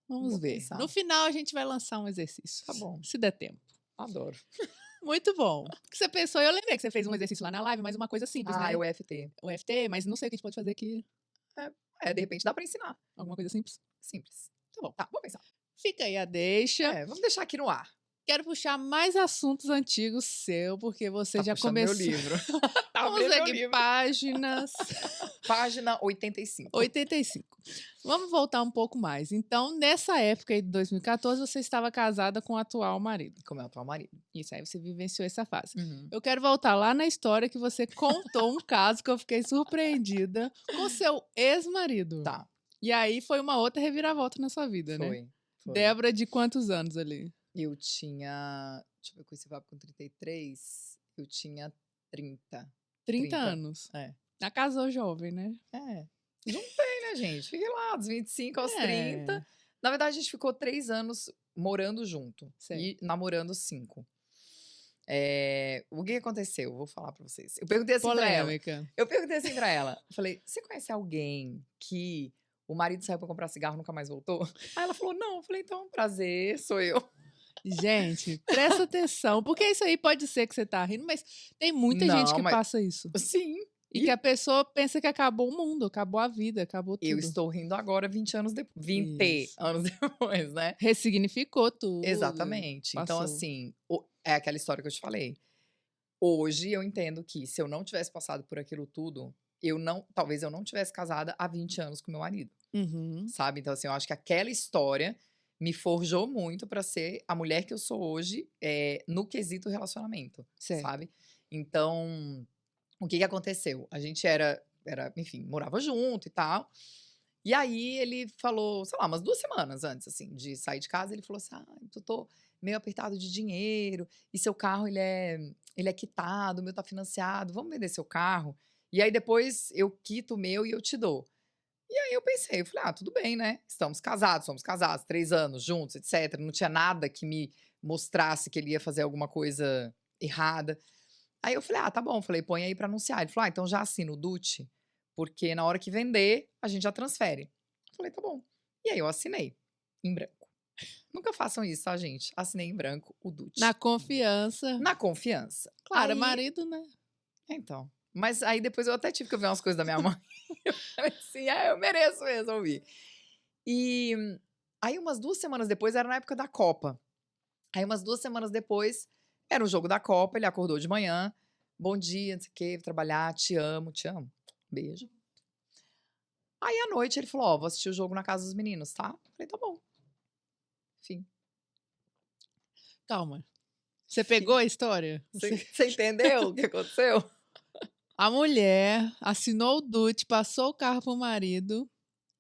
Vamos Vou ver. pensar. No final a gente vai lançar um exercício. Tá bom. Se der tempo. Adoro. Muito bom. O que você pensou? Eu lembrei que você fez um exercício lá na live, mas uma coisa simples, né? É o EFT. O FT, mas não sei o que a gente pode fazer aqui. De repente dá pra ensinar. Alguma coisa simples? Simples. Tá bom. Tá, vou pensar. Fica aí a deixa. Vamos deixar aqui no ar. Quero puxar mais assuntos antigos seu, porque você Tá já puxando começou. meu livro. Tá Vamos abrindo ver meu aqui livro. páginas. Página 85. 85. Vamos voltar um pouco mais. Então, nessa época aí de 2014, você estava casada com o atual marido. Com o meu atual marido. Isso, aí você vivenciou essa fase. Uhum. Eu quero voltar lá na história que você contou um caso que eu fiquei surpreendida com seu ex-marido. Tá. E aí foi uma outra reviravolta na sua vida, né? Foi. Débora, de quantos anos ali? Eu tinha. Deixa eu ver, com esse papo com 33. Eu tinha 30. 30 anos. Já casou jovem, né? Juntei, né, gente? Fiquei lá, dos 25 aos 30. Na verdade, a gente ficou 3 anos morando junto. Certo. E namorando 5. O que aconteceu? Vou falar pra vocês. Eu perguntei assim pra ela. Eu perguntei assim pra ela. Eu falei, você conhece alguém que o marido saiu pra comprar cigarro e nunca mais voltou? Aí ela falou, não. Eu falei, então, prazer, sou eu. Gente, presta atenção, porque isso aí pode ser que você tá rindo, mas tem muita gente que passa isso. Sim. E que a pessoa pensa que acabou o mundo, acabou a vida, acabou tudo. Eu estou rindo agora 20 anos depois. 20 anos depois, né? Ressignificou tudo. Exatamente. Passou. Então, assim, é aquela história que eu te falei. Hoje eu entendo que se eu não tivesse passado por aquilo tudo, talvez eu não tivesse casada há 20 anos com meu marido. Uhum. Sabe? Então, assim, eu acho que aquela história me forjou muito pra ser a mulher que eu sou hoje no quesito relacionamento. Certo. Sabe? Então, o que aconteceu? A gente enfim, morava junto e tal. E aí ele falou, sei lá, umas 2 semanas antes, assim, de sair de casa, ele falou assim, eu tô meio apertado de dinheiro, e seu carro, ele é quitado, o meu tá financiado, vamos vender seu carro? E aí depois eu quito o meu e eu te dou. E aí eu pensei, eu falei, tudo bem, né? Somos casados, 3 anos juntos, etc. Não tinha nada que me mostrasse que ele ia fazer alguma coisa errada. Aí eu falei, tá bom. Falei, põe aí pra anunciar. Ele falou, então já assina o DUT, porque na hora que vender, a gente já transfere. Eu falei, tá bom. E aí eu assinei, em branco. Nunca façam isso, tá, gente? Assinei em branco o DUT. Na confiança. Na confiança. Claro, marido, né? Então. Mas aí depois eu até tive que ouvir umas coisas da minha mãe. Eu falei assim, eu mereço mesmo ouvir. E aí umas 2 semanas depois, era na época da Copa. Aí umas 2 semanas depois, era o jogo da Copa, ele acordou de manhã. Bom dia, não sei o quê, vou trabalhar, te amo. Beijo. Aí à noite ele falou, vou assistir o jogo na casa dos meninos, tá? Eu falei, tá bom. Fim. Calma. Você pegou a história? Você entendeu o que aconteceu? A mulher assinou o DUT, passou o carro pro marido,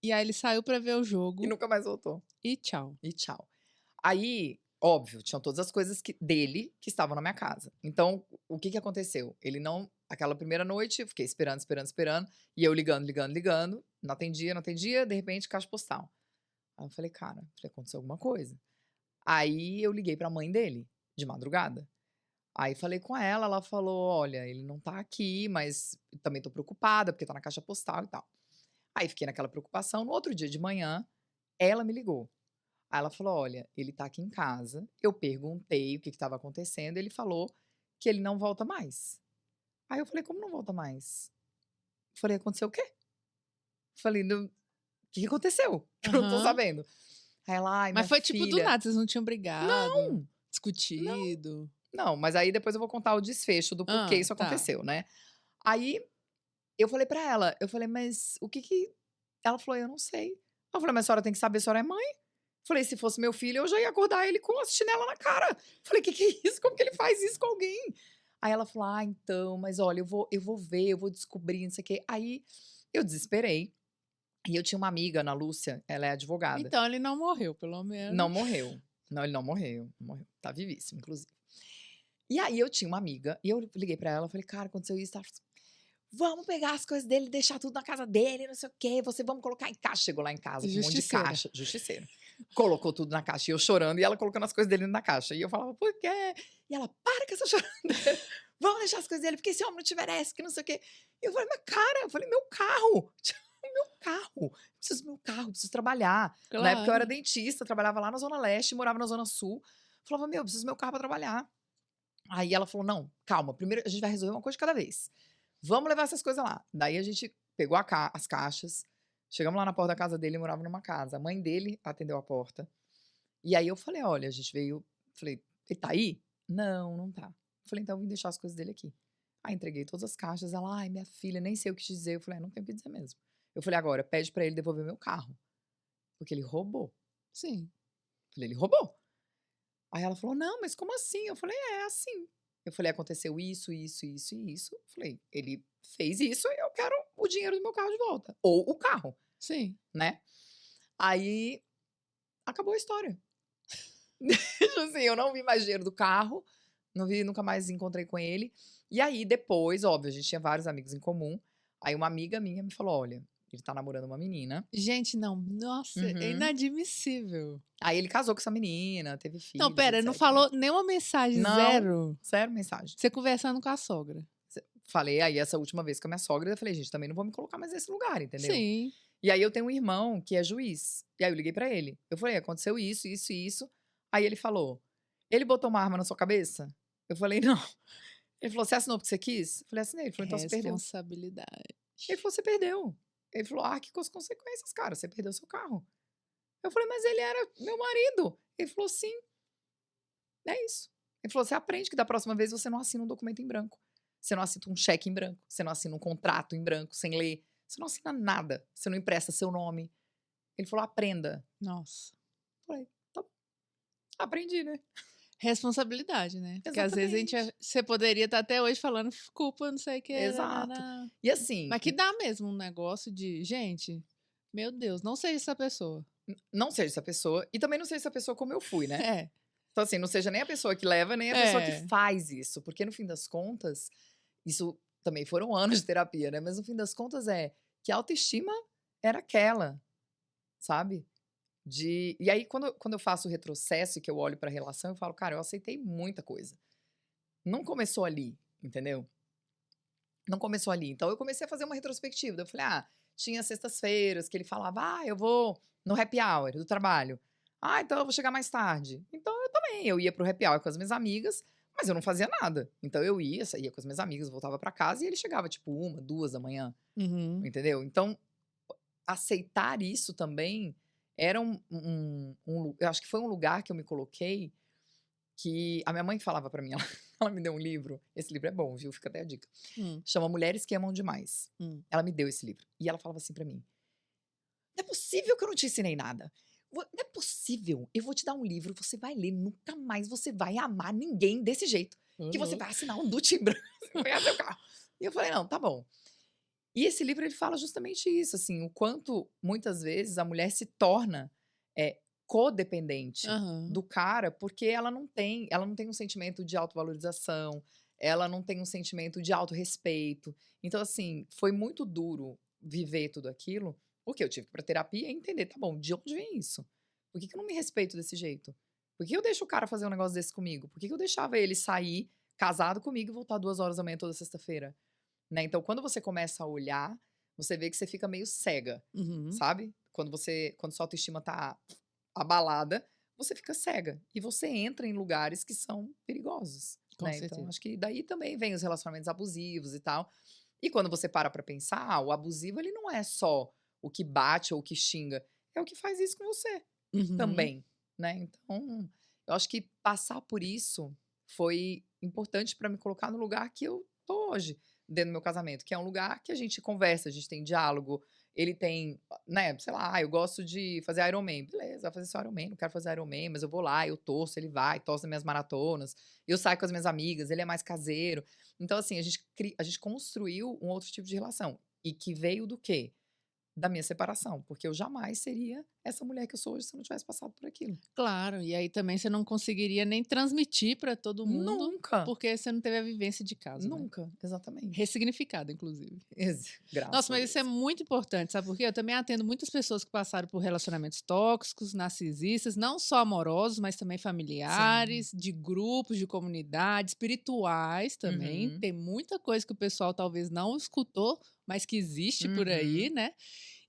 e aí ele saiu pra ver o jogo. E nunca mais voltou. E tchau. Aí, óbvio, tinham todas as coisas dele que estavam na minha casa. Então, o que aconteceu? Aquela primeira noite, eu fiquei esperando. E eu ligando. Não atendia, de repente, caixa postal. Aí eu falei, cara, aconteceu alguma coisa. Aí eu liguei pra mãe dele, de madrugada. Aí falei com ela falou: "Olha, ele não tá aqui, mas também tô preocupada, porque tá na caixa postal e tal". Aí fiquei naquela preocupação, no outro dia de manhã, ela me ligou. Aí ela falou: "Olha, ele tá aqui em casa". Eu perguntei o que que estava acontecendo, ele falou que ele não volta mais. Aí eu falei: "Como não volta mais?". Falei: "Aconteceu o quê?". Falei: "Não, o que que aconteceu? Que eu não tô Aham. sabendo". Aí ela: "Ai, Mas minha foi tipo do filha". nada, vocês não tinham brigado, Não, não, discutido? não, mas aí depois eu vou contar o desfecho do porquê Ah, isso tá. aconteceu, né. Aí eu falei pra ela, eu falei: "Mas o que que". Ela falou: "Eu não sei". Eu falei: "Mas a senhora tem que saber, a senhora é mãe". Falei: "Se fosse meu filho, eu já ia acordar ele com a chinela na cara". Falei: "Que é isso? Como que ele faz isso com alguém?". Aí ela falou: "Ah, então, mas olha, eu vou ver, eu vou descobrir, não sei o quê". Aí eu desesperei, e eu tinha uma amiga, Ana Lúcia, ela é advogada. Então ele não morreu, pelo Não menos. morreu. Não, ele não morreu, não morreu. Tá vivíssimo, inclusive. E aí eu tinha uma amiga, e eu liguei pra ela, falei: "Cara, aconteceu isso, tal". Vamos pegar as coisas dele, deixar tudo na casa dele, não sei o quê, você vamos colocar em caixa. Chegou lá em casa com um monte de Justiceira. caixa, justiceiro. Colocou tudo na caixa, e eu chorando, e ela colocando as coisas dele na caixa. E eu falava: "Por quê?". E ela: "Para com essa choradeira, vamos deixar as coisas dele, porque esse homem não te merece, que não sei o quê". E eu falei: "Mas cara", eu falei: "Meu carro, meu carro, preciso do meu carro, preciso trabalhar". Na época eu era Claro. dentista, trabalhava lá na zona leste, morava na zona sul. Falava: "Meu, preciso do meu carro pra trabalhar". Aí ela falou: "Não, calma, primeiro a gente vai resolver uma coisa de cada vez. Vamos levar essas coisas lá". Daí a gente pegou as caixas, chegamos lá na porta da casa dele, ele morava numa casa. A mãe dele atendeu a porta. E aí eu falei: "Olha, a gente veio". Falei: "Ele tá aí?". "Não, não tá". Falei: "Então eu vim deixar as coisas dele aqui". Aí entreguei todas as caixas, ela: "Ai, minha filha, nem sei o que te dizer". Eu falei: "Não tenho o que dizer mesmo". Eu falei: "Agora, pede pra ele devolver meu carro, porque ele roubou". Sim. Falei: "Ele roubou". Aí ela falou: "Não, mas como assim?". Eu falei: "É assim". Eu falei: "Aconteceu isso, isso, isso e isso". Eu falei: "Ele fez isso e eu quero o dinheiro do meu carro de volta, ou o carro, Sim. né". Aí acabou a história. Tipo assim, eu não vi mais dinheiro do carro, não vi, nunca mais encontrei com ele. E aí depois, óbvio, a gente tinha vários amigos em comum, aí uma amiga minha me falou: "Olha, ele tá namorando uma menina". Gente, não, nossa, é Uhum. inadmissível. Aí ele casou com essa menina, teve Não, filhos, pera, não etc. falou nenhuma mensagem, Não, zero? 0 mensagem. Você conversando com a sogra? Falei aí essa última vez com a minha sogra, eu falei: "Gente, também não vou me colocar mais nesse lugar", entendeu. Sim. E aí eu tenho um irmão que é juiz, e aí eu liguei pra ele. Eu falei: "Aconteceu isso, isso e isso". Aí ele falou: "Ele botou uma arma na sua cabeça?". Eu falei: "Não". Ele falou: "Você assinou porque você quis?". Eu falei: "Assinei". Ele falou: "Então você perdeu". Responsabilidade. Ele falou: "Você perdeu". Ele falou: "Arque com as consequências, cara, você perdeu seu carro". Eu falei: "Mas ele era meu marido". Ele falou: "Sim, é isso". Ele falou: "Você aprende que da próxima vez você não assina um documento em branco. Você não assina um cheque em branco, você não assina um contrato em branco sem ler, você não assina nada, você não empresta seu nome". Ele falou: "Aprenda". Nossa. Falei: "Tá bom". Aprendi, né. Responsabilidade, né? Porque às vezes a gente Exatamente. você poderia estar até hoje falando: "Culpa, não sei o quê, Exato. nã-nã-nã". E assim, Mas que dá mesmo um negócio de gente, meu Deus, não seja essa pessoa. não seja essa pessoa, e também não seja essa pessoa como eu fui, né. É, Então assim, não seja nem a pessoa que leva, nem a pessoa que é. faz isso, porque no fim das contas, isso também foram anos de terapia, né, mas no fim das contas é que a autoestima era aquela, sabe. E aí quando eu faço o retrocesso e que eu olho pra relação, eu falo: "Cara, eu aceitei muita coisa". Não começou ali, entendeu. Não começou ali. Então eu comecei a fazer uma retrospectiva, daí eu falei: "Ah, tinha sextas-feiras que ele falava: 'Ah, eu vou no happy hour do trabalho'. Ah, então eu vou chegar mais tarde'". Então eu também, eu ia para o happy hour com as minhas amigas, mas eu não fazia nada. Então eu ia, saía com as minhas amigas, voltava pra casa e ele chegava tipo 1, 2 da manhã, Uhum. entendeu. Então, aceitar isso também era eu acho que foi um lugar que eu me coloquei, que a minha mãe falava pra mim, ela me deu um livro, esse livro é bom, viu, fica até a dica. Hum, Chama Mulheres que Amam Demais. hum. Ela me deu esse livro. E ela falava assim pra mim: "Não é possível que eu não te ensinei nada. Não é possível. Eu vou te dar um livro, você vai ler, nunca mais você vai amar ninguém desse jeito. Ô Que você louco. vai assinar um Dutch em branco, você vai pegar seu carro". E eu falei: "Não, tá bom". E esse livro ele fala justamente isso, assim, o quanto muitas vezes a mulher se torna, codependente Aham. do cara, porque ela não tem um sentimento de autovalorização, ela não tem um sentimento de autorrespeito. Então, assim, foi muito duro viver tudo aquilo, porque eu tive que ir pra terapia e entender: "Tá bom, de onde vem isso? Por que que eu não me respeito desse jeito? Por que eu deixo o cara fazer um negócio desse comigo? Por que que eu deixava ele sair casado comigo e voltar 2 horas da manhã toda sexta-feira, né? Então, quando você começa a olhar, você vê que você fica meio cega, Uhum. sabe? Quando sua autoestima tá abalada, você fica cega. E você entra em lugares que são perigosos, Com né? Então, certeza. acho que daí também vem os relacionamentos abusivos e tal. E quando você para pra pensar, o abusivo, ele não é só o que bate ou o que xinga, é o que faz isso com você Uhum. também, né? Então, eu acho que passar por isso foi importante pra me colocar no lugar que eu tô hoje, dentro do meu casamento, que é um lugar que a gente conversa, a gente tem diálogo, ele tem, né, sei lá, eu gosto de fazer Ironman, beleza, vai fazer seu Ironman, não quero fazer Ironman, mas eu vou lá, eu torço, ele vai, torce nas minhas maratonas, eu saio com as minhas amigas, ele é mais caseiro. Então, assim, a gente construiu um outro tipo de relação. E que veio do quê? Da minha separação, porque eu jamais seria essa mulher que eu sou hoje se eu não tivesse passado por aquilo. Claro, e aí também você não conseguiria nem transmitir para todo mundo, Nunca, porque você não teve a vivência de casa, né? nunca, exatamente. Ressignificada, inclusive. Graças Nossa, a mas isso é Deus. muito importante, sabe por quê? Eu também atendo muitas pessoas que passaram por relacionamentos tóxicos, narcisistas, não só amorosos, mas também Sim. familiares, de grupos, de comunidades, espirituais também. Uhum, Tem muita coisa que o pessoal talvez não escutou, mas que existe por aí, uhum. né?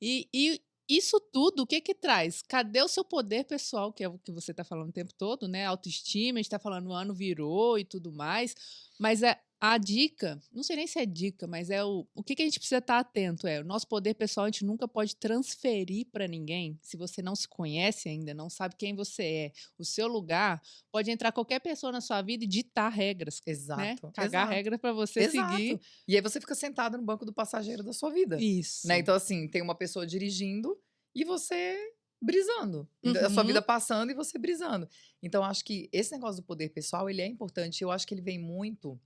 E isso tudo, o que que traz? Cadê o seu poder pessoal, que é o que você está falando o tempo todo, né? Autoestima, a gente está falando o ano virou e tudo mais, mas é a dica, não sei nem se é dica, mas é o que que a gente precisa estar atento é, o nosso poder pessoal a gente nunca pode transferir para ninguém, se você não se conhece ainda, não sabe quem você é, o seu lugar, pode entrar qualquer pessoa na sua vida e ditar regras, né? Exato, Cagar exato, regras para você exato. seguir. E aí você fica sentada no banco do passageiro da sua vida, né? Isso. Então, assim, tem uma pessoa dirigindo e você brisando. A sua vida Uhum. passando e você brisando. Então, acho que esse negócio do poder pessoal, ele é importante. Eu acho que ele vem muito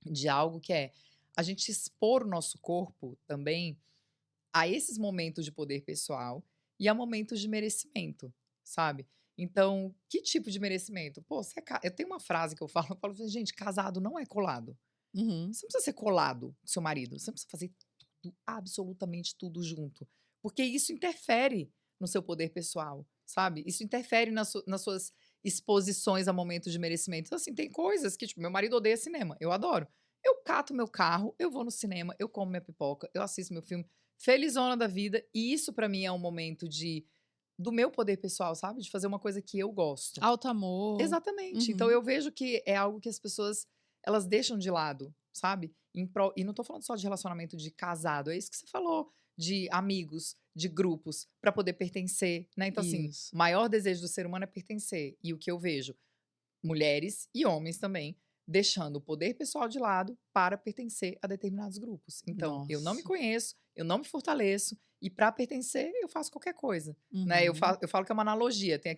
de algo que é a gente expor o nosso corpo também a esses momentos de poder pessoal e a momentos de merecimento, sabe? Então, que tipo de merecimento? Pô, eu tenho uma frase que eu falo assim, gente, casado não é colado. Uhum. Você não precisa ser colado com seu marido, você não precisa fazer tudo, absolutamente tudo junto, porque isso interfere no seu poder pessoal, sabe? Isso interfere nas suas exposições a momentos de merecimento. Então, assim, tem coisas que, tipo, meu marido odeia cinema, eu adoro. Eu cato meu carro, eu vou no cinema, eu como minha pipoca, eu assisto meu filme, felizona da vida, e isso pra mim é um momento do meu poder pessoal, sabe? De fazer uma coisa que eu gosto. Alto amor. Exatamente. Então Uhum. eu vejo que é algo que as pessoas, elas deixam de lado, sabe? E não tô falando só de relacionamento de casado, é isso que você falou, de amigos, de grupos, pra poder pertencer, né? Então, assim, Isso. o maior desejo do ser humano é pertencer. E o que eu vejo, mulheres e homens também, deixando o poder pessoal de lado para pertencer a determinados grupos. Então, eu não me Nossa. conheço, eu não me fortaleço, e para pertencer, eu faço qualquer coisa, né? Uhum. Eu falo que é uma analogia, tem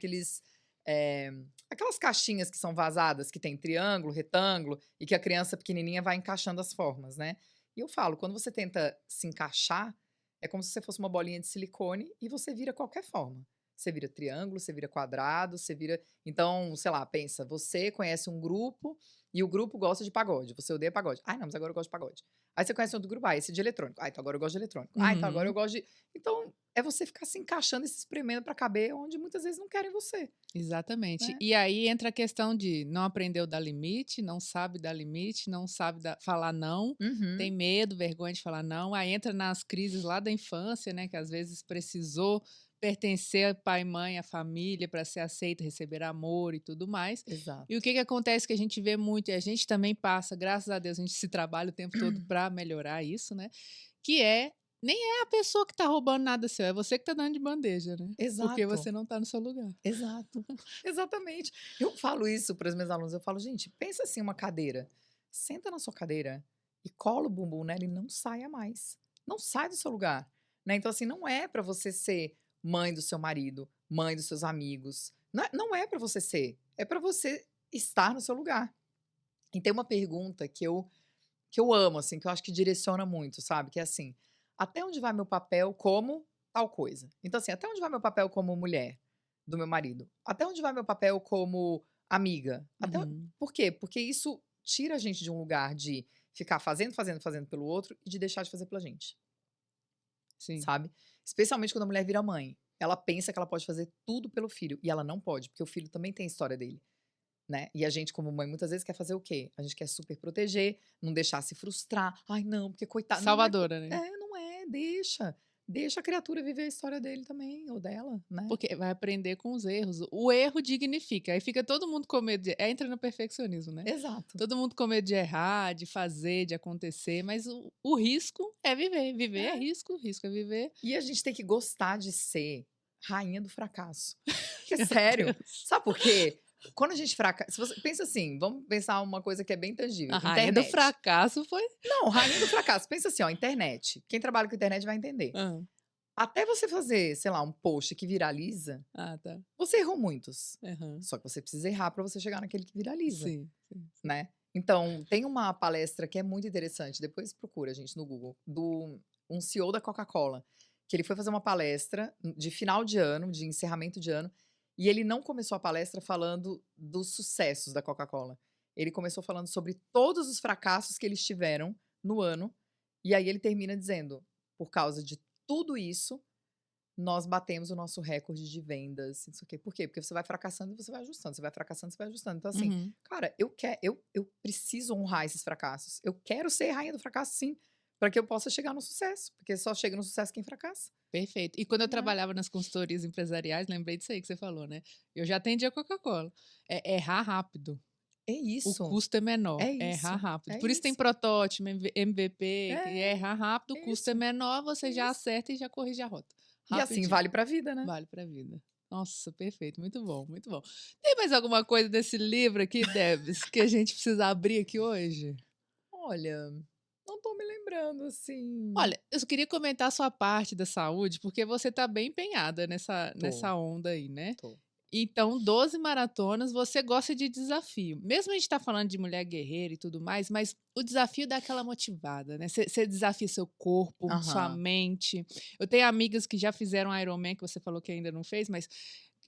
eh, aquelas caixinhas que são vazadas, que tem triângulo, retângulo, e que a criança pequenininha vai encaixando as formas, né? E eu falo, quando você tenta se encaixar, é como se você fosse uma bolinha de silicone e você vira qualquer forma. Você vira triângulo, você vira quadrado, você vira. Então, sei lá, pensa, você conhece um grupo e o grupo gosta de pagode, você odeia pagode. Ah, não, mas agora eu gosto de pagode. Aí você conhece outro grupo, esse de eletrônico. Ah, então agora eu gosto de eletrônico. Ah, então agora eu Uhum. gosto de. Então, é você ficar se encaixando e se espremendo pra caber onde muitas vezes não querem você, Exatamente. né? E aí entra a questão de não aprendeu dar limite, não sabe dar limite, não sabe falar não, tem Uhum. medo, vergonha de falar não. Aí entra nas crises lá da infância, né? Que às vezes precisou pertencer a pai, mãe, a família para ser aceito, receber amor e tudo mais. E o Exato. que que acontece que a gente vê muito, e a gente também passa, graças a Deus, a gente se trabalha o tempo todo para melhorar isso, né? Que é nem é a pessoa que tá roubando nada seu, é você que tá dando de bandeja, né? Porque Exato. você não tá no seu lugar. Exato. Exatamente. Eu falo isso para os meus alunos, eu falo: "Gente, pensa assim uma cadeira. Senta na sua cadeira e cola o bumbum nela e não saia mais. Não sai do seu lugar", né. Então, assim, não é para você ser mãe do seu marido, mãe dos seus amigos, não é para você ser, é para você estar no seu lugar. E tem uma pergunta que eu amo, assim, que eu acho que direciona muito, sabe, que é assim: "Até onde vai meu papel como tal coisa?". Então, assim, até onde vai meu papel como mulher do meu marido? Até onde vai meu papel como amiga? Uhum. Por quê? Porque isso tira a gente de um lugar de ficar fazendo, fazendo, fazendo pelo outro e de deixar de fazer pela gente, Sim. sabe. Especialmente quando a mulher vira mãe. Ela pensa que ela pode fazer tudo pelo filho e ela não pode, porque o filho também tem a história dele. né? E a gente, como mãe, muitas vezes quer fazer o quê? A gente quer super proteger, não deixar se frustrar. Ai, não, porque coitado. Salvadora, né? Não é, deixa. Deixa a criatura viver a história dele também, ou dela, né? Porque vai aprender com os erros. O erro dignifica. Aí fica todo mundo com medo de... Entra no perfeccionismo, né? Exato. Todo mundo com medo de errar, de fazer, de acontecer. Mas o risco é viver. Viver é risco é viver. E a gente tem que gostar de ser rainha do fracasso. É sério. Sabe por quê? Quando a gente fracassa... Se você pensa assim, vamos pensar uma coisa que é bem tangível. A rainha do fracasso foi... Não, rainha do fracasso. Pensa assim, ó, internet. Quem trabalha com internet vai entender. Até você fazer, sei lá, um post que viraliza, tá. você errou muitos. Uhum. Só que você precisa errar para você chegar naquele que viraliza. Sim. Né? Então, tem uma palestra que é muito interessante, depois procura, gente, no Google, do um CEO da Coca-Cola, que ele foi fazer uma palestra de final de ano, de encerramento de ano, e ele não começou a palestra falando dos sucessos da Coca-Cola. Ele começou falando sobre todos os fracassos que eles tiveram no ano, e aí ele termina dizendo, por causa de tudo isso, nós batemos o nosso recorde de vendas, não sei o quê. Por quê? Porque você vai fracassando e você vai ajustando, você vai fracassando, você vai ajustando. Então, assim, cara, eu preciso honrar esses fracassos. Eu quero ser rainha do fracasso, sim, para que eu possa chegar no sucesso. Porque só chega no sucesso quem fracassa. Perfeito. E quando eu trabalhava nas consultorias empresariais, lembrei disso aí que você falou, né? Eu já atendi a Coca-Cola. É errar rápido. É isso. O custo é menor. É isso. Errar rápido. É Por isso tem protótipo, MVP, que é errar rápido, o custo é menor, você já acerta e já corrige a rota. Rapidinho. E assim, vale pra vida, né? Vale pra vida. Nossa, perfeito. Muito bom, muito bom. Tem mais alguma coisa desse livro aqui, Debs, que a gente precisa abrir aqui hoje? Olha, não tô me lembrando, assim. Olha, eu só queria comentar a sua parte da saúde, porque você tá bem empenhada nessa onda aí, né? Tô. Então, 12 maratonas, você gosta de desafio. Mesmo a gente tá falando de mulher guerreira e tudo mais, mas o desafio dá aquela motivada, né? Você desafia seu corpo, sua mente. Eu tenho amigas que já fizeram Ironman, que você falou que ainda não fez, mas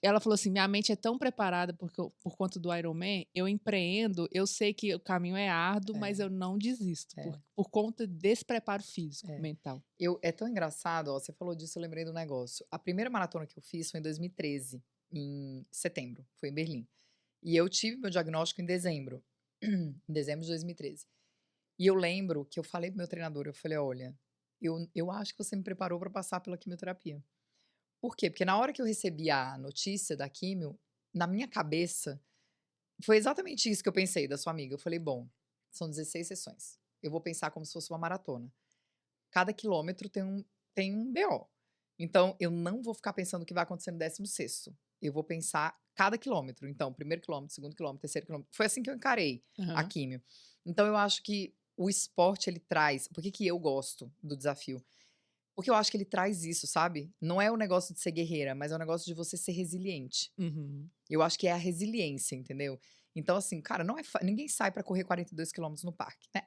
ela falou assim, minha mente é tão preparada por conta do Ironman, eu empreendo, eu sei que o caminho é árduo, mas eu não desisto, por conta desse preparo físico, mental. É tão engraçado, ó, você falou disso, eu lembrei do negócio. A primeira maratona que eu fiz foi em 2013. Em setembro, foi em Berlim. E eu tive meu diagnóstico em dezembro de 2013. E eu lembro que eu falei pro meu treinador, eu falei, olha, eu acho que você me preparou para passar pela quimioterapia. Por quê? Porque na hora que eu recebi a notícia da quimio, na minha cabeça, foi exatamente isso que eu pensei da sua amiga. Eu falei, bom, são 16 sessões. Eu vou pensar como se fosse uma maratona. Cada quilômetro tem um BO. Então, eu não vou ficar pensando o que vai acontecer no 16º. Eu vou pensar cada quilômetro. Então, primeiro quilômetro, segundo quilômetro, terceiro quilômetro. Foi assim que eu encarei a químio. Então, eu acho que o esporte, ele traz... Por que eu gosto do desafio? Porque eu acho que ele traz isso, sabe? Não é o negócio de ser guerreira, mas é o negócio de você ser resiliente. Eu acho que é a resiliência, entendeu? Então, assim, cara, não é ninguém sai pra correr 42 quilômetros no parque, né?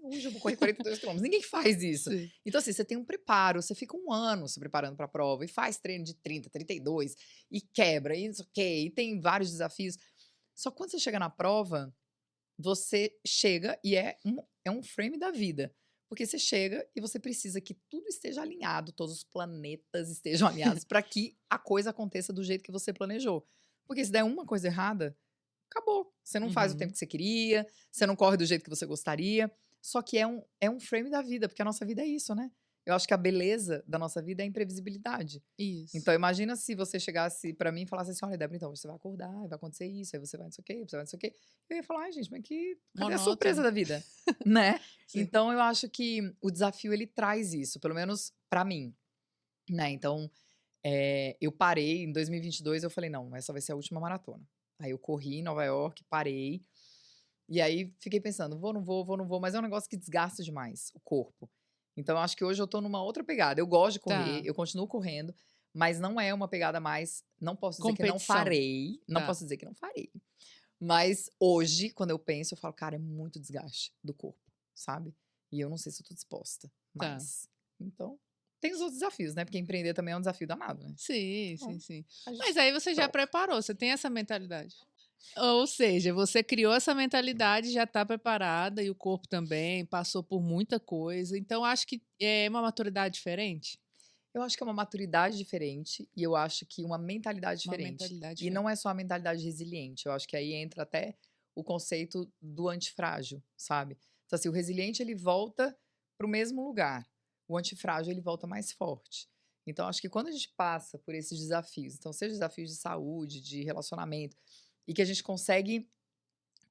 Hoje eu vou correr 42 quilômetros. Ninguém faz isso. Sim. Então, assim, você tem um preparo, você fica um ano se preparando pra prova e faz treino de 30, 32 e quebra, e não sei o quê, e tem vários desafios. Só que quando você chega na prova, você chega e é um frame da vida. Porque você chega e você precisa que tudo esteja alinhado, todos os planetas estejam alinhados para que a coisa aconteça do jeito que você planejou. Porque se der uma coisa errada, acabou. Você não faz o tempo que você queria, você não corre do jeito que você gostaria. Só que é um frame da vida, porque a nossa vida é isso, né? Eu acho que a beleza da nossa vida é a imprevisibilidade. Isso. Então, imagina se você chegasse pra mim e falasse assim, olha, Débora, então, você vai acordar, vai acontecer isso, aí você vai não sei o quê, você vai não sei o quê. Eu ia falar, ai, gente, mas cadê a surpresa da vida? Né? Sim. Então, eu acho que o desafio, ele traz isso, pelo menos pra mim. Né? Então, eu parei, em 2022, eu falei, não, essa vai ser a última maratona. Aí eu corri em Nova York, parei. E aí, fiquei pensando, vou, não vou, mas é um negócio que desgasta demais o corpo. Então, eu acho que hoje eu tô numa outra pegada. Eu gosto de correr, eu continuo correndo, mas não é uma pegada mais... Não posso dizer que não farei. Não posso dizer que não farei. Mas hoje, quando eu penso, eu falo, cara, é muito desgaste do corpo, sabe? E eu não sei se eu tô disposta. Mas, então, tem os outros desafios, né? Porque empreender também é um desafio danado, né? Sim, então, sim. Mas aí você já preparou, você tem essa mentalidade. Ou seja, você criou essa mentalidade, já está preparada, e o corpo também passou por muita coisa. Então, acho que é uma maturidade diferente. Eu acho que é uma maturidade diferente e eu acho que uma mentalidade Uma diferente. mentalidade E não diferente. é só a mentalidade resiliente, eu acho que aí entra até o conceito do antifrágil, sabe? Então, assim, o resiliente ele volta para o mesmo lugar, o antifrágil ele volta mais forte. Então, acho que quando a gente passa por esses desafios, então, seja desafios de saúde, de relacionamento, e que a gente consegue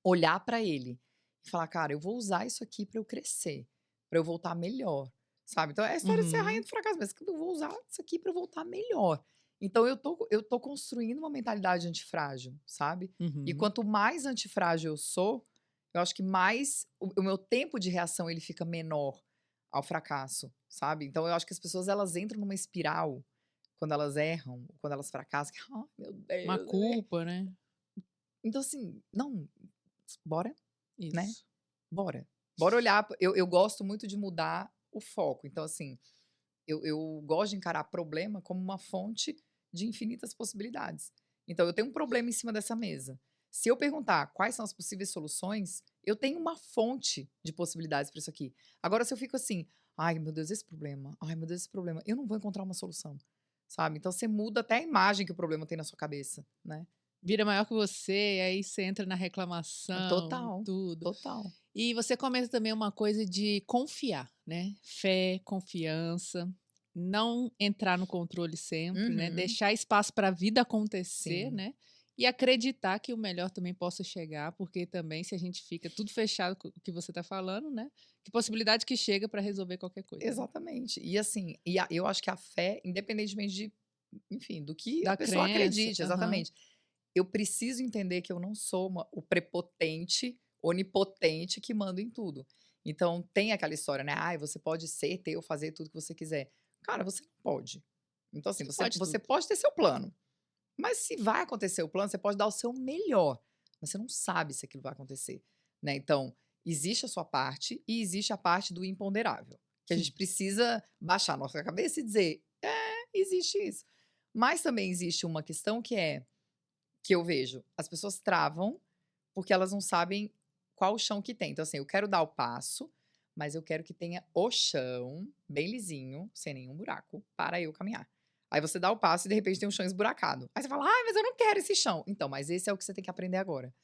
olhar para ele e falar, cara, eu vou usar isso aqui para eu crescer, para eu voltar melhor, sabe? Então é a história de ser a rainha Uhum, do fracasso, mas eu vou usar isso aqui para eu voltar melhor. Então eu tô construindo uma mentalidade antifrágil, sabe? E uhum. quanto mais antifrágil eu sou, eu acho que mais o meu tempo de reação ele fica menor ao fracasso, sabe? Então eu acho que as pessoas elas entram numa espiral quando elas erram, quando elas fracassam, que, ai meu Uma Deus, né? culpa, né? Então assim, não, bora, né? Isso. Bora. Bora olhar. Eu gosto muito de mudar o foco. Então, assim, eu gosto de encarar problema como uma fonte de infinitas possibilidades. Então, eu tenho um problema em cima dessa mesa. Se eu perguntar quais são as possíveis soluções, eu tenho uma fonte de possibilidades para isso aqui. Agora, se eu fico assim, ai meu Deus, esse problema, ai meu Deus, esse problema, eu não vou encontrar uma solução, sabe? Então, você muda até a imagem que o problema tem na sua cabeça, né? Vira maior que você, e aí você entra na reclamação e Total, tudo. total. E você começa também uma coisa de confiar, né? Fé, confiança, não entrar no controle sempre, né? Uhum, Deixar espaço para a vida acontecer, sim. né? E acreditar que o melhor também possa chegar, porque também se a gente fica tudo fechado com o que você está falando, né? Que possibilidade que chega para resolver qualquer coisa, né? Exatamente. E assim, eu acho que a fé, independentemente de, enfim, do que a Da pessoa crença, acredite, aham. exatamente. Eu preciso entender que eu não sou o prepotente, onipotente que manda em tudo. Então, tem aquela história, né? Ai, você pode ser, ter ou fazer tudo que você quiser. Cara, você não pode. Então, assim, Você você, pode você tudo. pode ter seu plano. Mas se vai acontecer o plano, você pode dar o seu melhor. Mas você não sabe se aquilo vai acontecer, né? Então, existe a sua parte e existe a parte do imponderável. Que a gente Sim. precisa baixar a nossa cabeça e dizer, existe isso. Mas também existe uma questão que eu vejo, as pessoas travam porque elas não sabem qual o chão que tem. Então, assim, eu quero dar o passo, mas eu quero que tenha o chão bem lisinho, sem nenhum buraco, para eu caminhar. Aí você dá o passo e de repente tem um chão esburacado. Aí você fala, ah, mas eu não quero esse chão. Então, mas esse é o que você tem que aprender agora,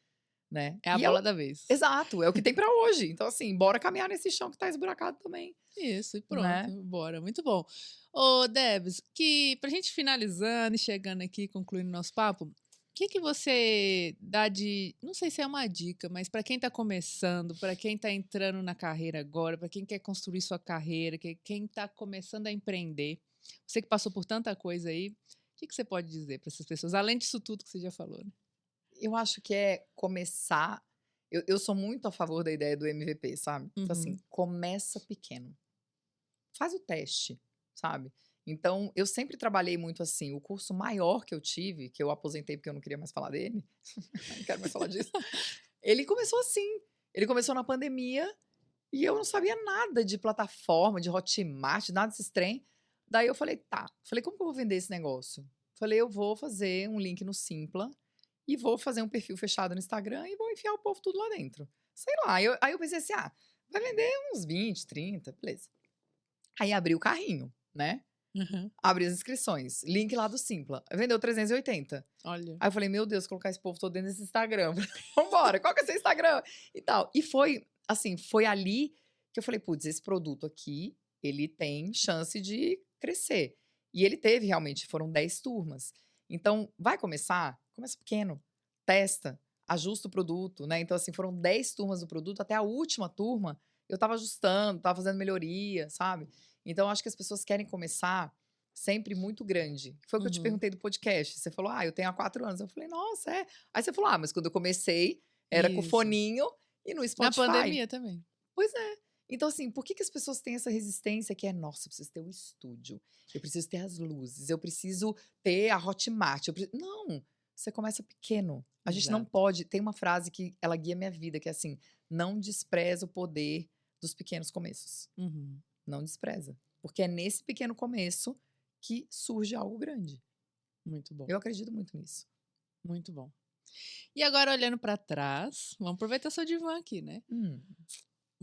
né? É a E é o, bola da vez. exato, é o que tem pra hoje. Então, assim, bora caminhar nesse chão que tá esburacado também, Isso, e pronto, né? bora. Muito bom. Ô, Debs, que pra gente finalizando e chegando aqui, concluindo nosso papo, o que que você dá de, não sei se é uma dica, mas para quem tá começando, para quem tá entrando na carreira agora, para quem quer construir sua carreira, quem tá começando a empreender, você que passou por tanta coisa aí, o que que você pode dizer para essas pessoas, além disso tudo que você já falou, né? Eu acho que é começar. Eu sou muito a favor da ideia do MVP, sabe? Então, assim, Uhum, começa pequeno. Faz o teste, sabe? Então, eu sempre trabalhei muito assim. O curso maior que eu tive, que eu aposentei porque eu não queria mais falar dele, não quero mais falar disso. Ele começou assim. Ele começou na pandemia e eu não sabia nada de plataforma, de Hotmart, nada desses trem. Daí eu falei, tá. Falei, como que eu vou vender esse negócio? Falei, eu vou fazer um link no Simpla e vou fazer um perfil fechado no Instagram e vou enfiar o povo tudo lá dentro. Sei lá. Aí eu pensei assim, ah, vai vender uns 20, 30, beleza. Aí abri o carrinho, né? uhum. Abri as inscrições, link lá do Simpla. Vendeu 380. Olha, Aí eu falei, meu Deus, colocar esse povo todo dentro desse Instagram. Vambora, qual que é o seu Instagram? E tal. E foi, assim, foi ali que eu falei, putz, esse produto aqui, ele tem chance de crescer. E ele teve, realmente, foram 10 turmas. Então, vai começar? Começa pequeno, testa, ajusta o produto, né? Então, assim, foram 10 turmas do produto, até a última turma, eu tava ajustando, tava fazendo melhoria, sabe? Então, acho que as pessoas querem começar sempre muito grande. Foi o que eu te uhum. perguntei do podcast. Você falou, ah, eu tenho há 4 anos. Eu falei, nossa, é. Aí você falou, ah, mas quando eu comecei, era com Isso. foninho e no Na Spotify. pandemia também. Pois é. Então, assim, por que as pessoas têm essa resistência que é, nossa, eu preciso ter um estúdio, eu preciso ter as luzes, eu preciso ter a Hotmart. Não, você começa pequeno. A gente não Exato. pode. Tem uma frase que ela guia minha vida, que é assim: não despreza o poder dos pequenos começos. Uhum. Não despreza. Porque é nesse pequeno começo que surge algo grande. Muito bom, Eu acredito muito nisso. muito bom. E agora olhando para trás, vamos aproveitar seu divã aqui, né? Hum,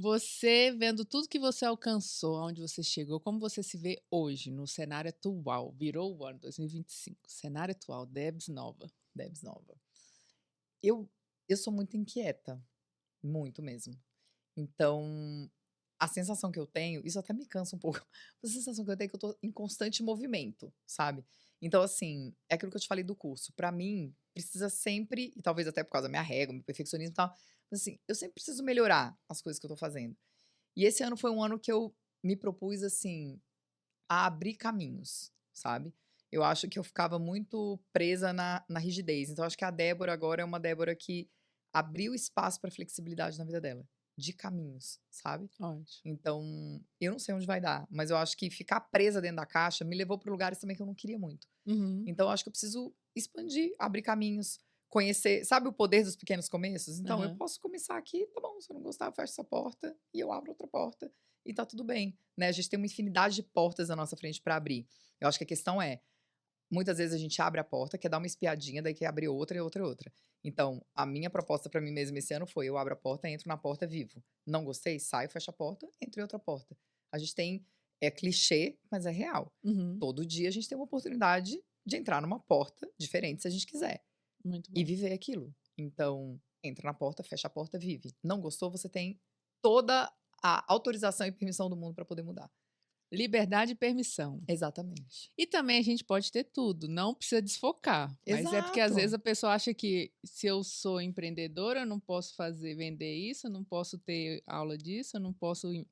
Você vendo tudo que você alcançou, aonde você chegou, como você se vê hoje, no cenário atual? Virou o ano 2025, cenário atual, Debs nova. Debs nova. Eu sou muito inquieta, muito mesmo. Então, a sensação que eu tenho, isso até me cansa um pouco, a sensação que eu tenho é que eu tô em constante movimento, sabe? Então, assim, é aquilo que eu te falei do curso. Pra mim, precisa sempre, e talvez até por causa da minha régua, meu perfeccionismo e tal, mas assim, eu sempre preciso melhorar as coisas que eu tô fazendo. E esse ano foi um ano que eu me propus, assim, a abrir caminhos, sabe? Eu acho que eu ficava muito presa na rigidez. Então, acho que a Débora agora é uma Débora que abriu espaço para flexibilidade na vida dela, de caminhos, sabe? Ótimo. Então, eu não sei onde vai dar, mas eu acho que ficar presa dentro da caixa me levou para lugares também que eu não queria muito. Uhum. Então, eu acho que eu preciso expandir, abrir caminhos, conhecer. Sabe o poder dos pequenos começos? Então, eu Aham. posso começar aqui, tá bom, se eu não gostar, eu fecho essa porta e eu abro outra porta e tá tudo bem, né? A gente tem uma infinidade de portas na nossa frente para abrir. Eu acho que a questão é, muitas vezes a gente abre a porta, quer dar uma espiadinha, daí quer abrir outra e outra e outra. Então, a minha proposta para mim mesma esse ano foi: eu abro a porta, entro na porta, vivo. Não gostei, saio, fecho a porta, entro em outra porta. A gente tem, é clichê, mas é real. Uhum. Todo dia a gente tem uma oportunidade de entrar numa porta diferente se a gente quiser Muito e bom. viver aquilo. Então, entra na porta, fecha a porta, vive. Não gostou, você tem toda a autorização e permissão do mundo para poder mudar. Liberdade e permissão. Exatamente. E também a gente pode ter tudo, não precisa desfocar. Mas é porque às vezes Exato. a pessoa acha que se eu sou empreendedora, eu não posso vender isso, eu não posso ter aula disso, eu não posso Não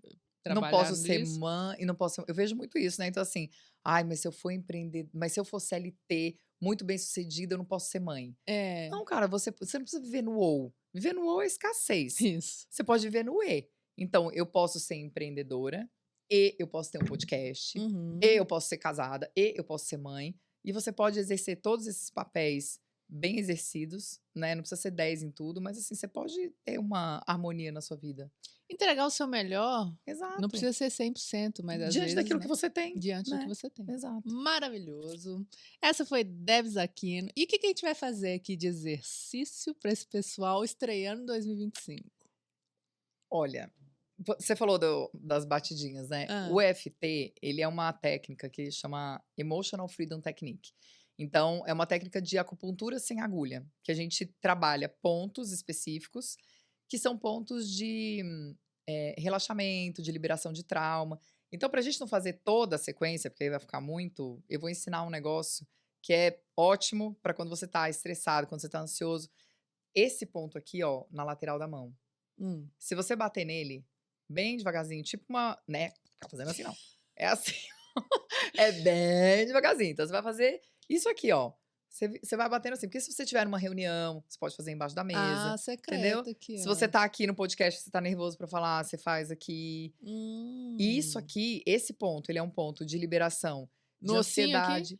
trabalhar posso ser nisso. mãe e não posso eu vejo muito isso, né, então assim: "Ai, mas se eu for empreender mas se eu for CLT, muito bem-sucedida, eu não posso ser mãe". É, Não, cara, você não precisa viver no ou. Viver no ou é escassez. isso. Você pode viver no e. Então, eu posso ser empreendedora, e eu posso ter um podcast, e Uhum. eu posso ser casada, e eu posso ser mãe. E você pode exercer todos esses papéis bem exercidos, né, não precisa ser 10 em tudo, mas assim, você pode ter uma harmonia na sua vida. Entregar o seu melhor não Exato. precisa ser 100%, mas às Diante vezes, daquilo que né, você tem, diante do que né. você tem. Exato. Maravilhoso. Essa foi Debs Aquino. E o que que a gente vai fazer aqui de exercício para esse pessoal estreando em 2025? Olha, você falou das batidinhas, né. Hã. O EFT, ele é uma técnica que chama Emotional Freedom Technique. Então, é uma técnica de acupuntura sem agulha, que a gente trabalha pontos específicos, que são pontos de, relaxamento, de liberação de trauma. Então, pra gente não fazer toda a sequência, porque aí vai ficar muito, eu vou ensinar um negócio que é ótimo para quando você tá estressado, quando você tá ansioso. Esse ponto aqui, ó, na lateral da mão. Hum. Se você bater nele bem devagarzinho, tipo uma, né, ficar fazendo assim não. É assim, é bem devagarzinho. Então você vai fazer isso aqui, ó. Você vai batendo assim, porque se você tiver numa reunião, você pode fazer embaixo da mesa, Ah, entendeu? secreto aqui, Se você ó. tá aqui no podcast, você tá nervoso pra falar, você faz aqui. E isso Hum. aqui, esse ponto, ele é um ponto de liberação de No ossinho aqui? ansiedade,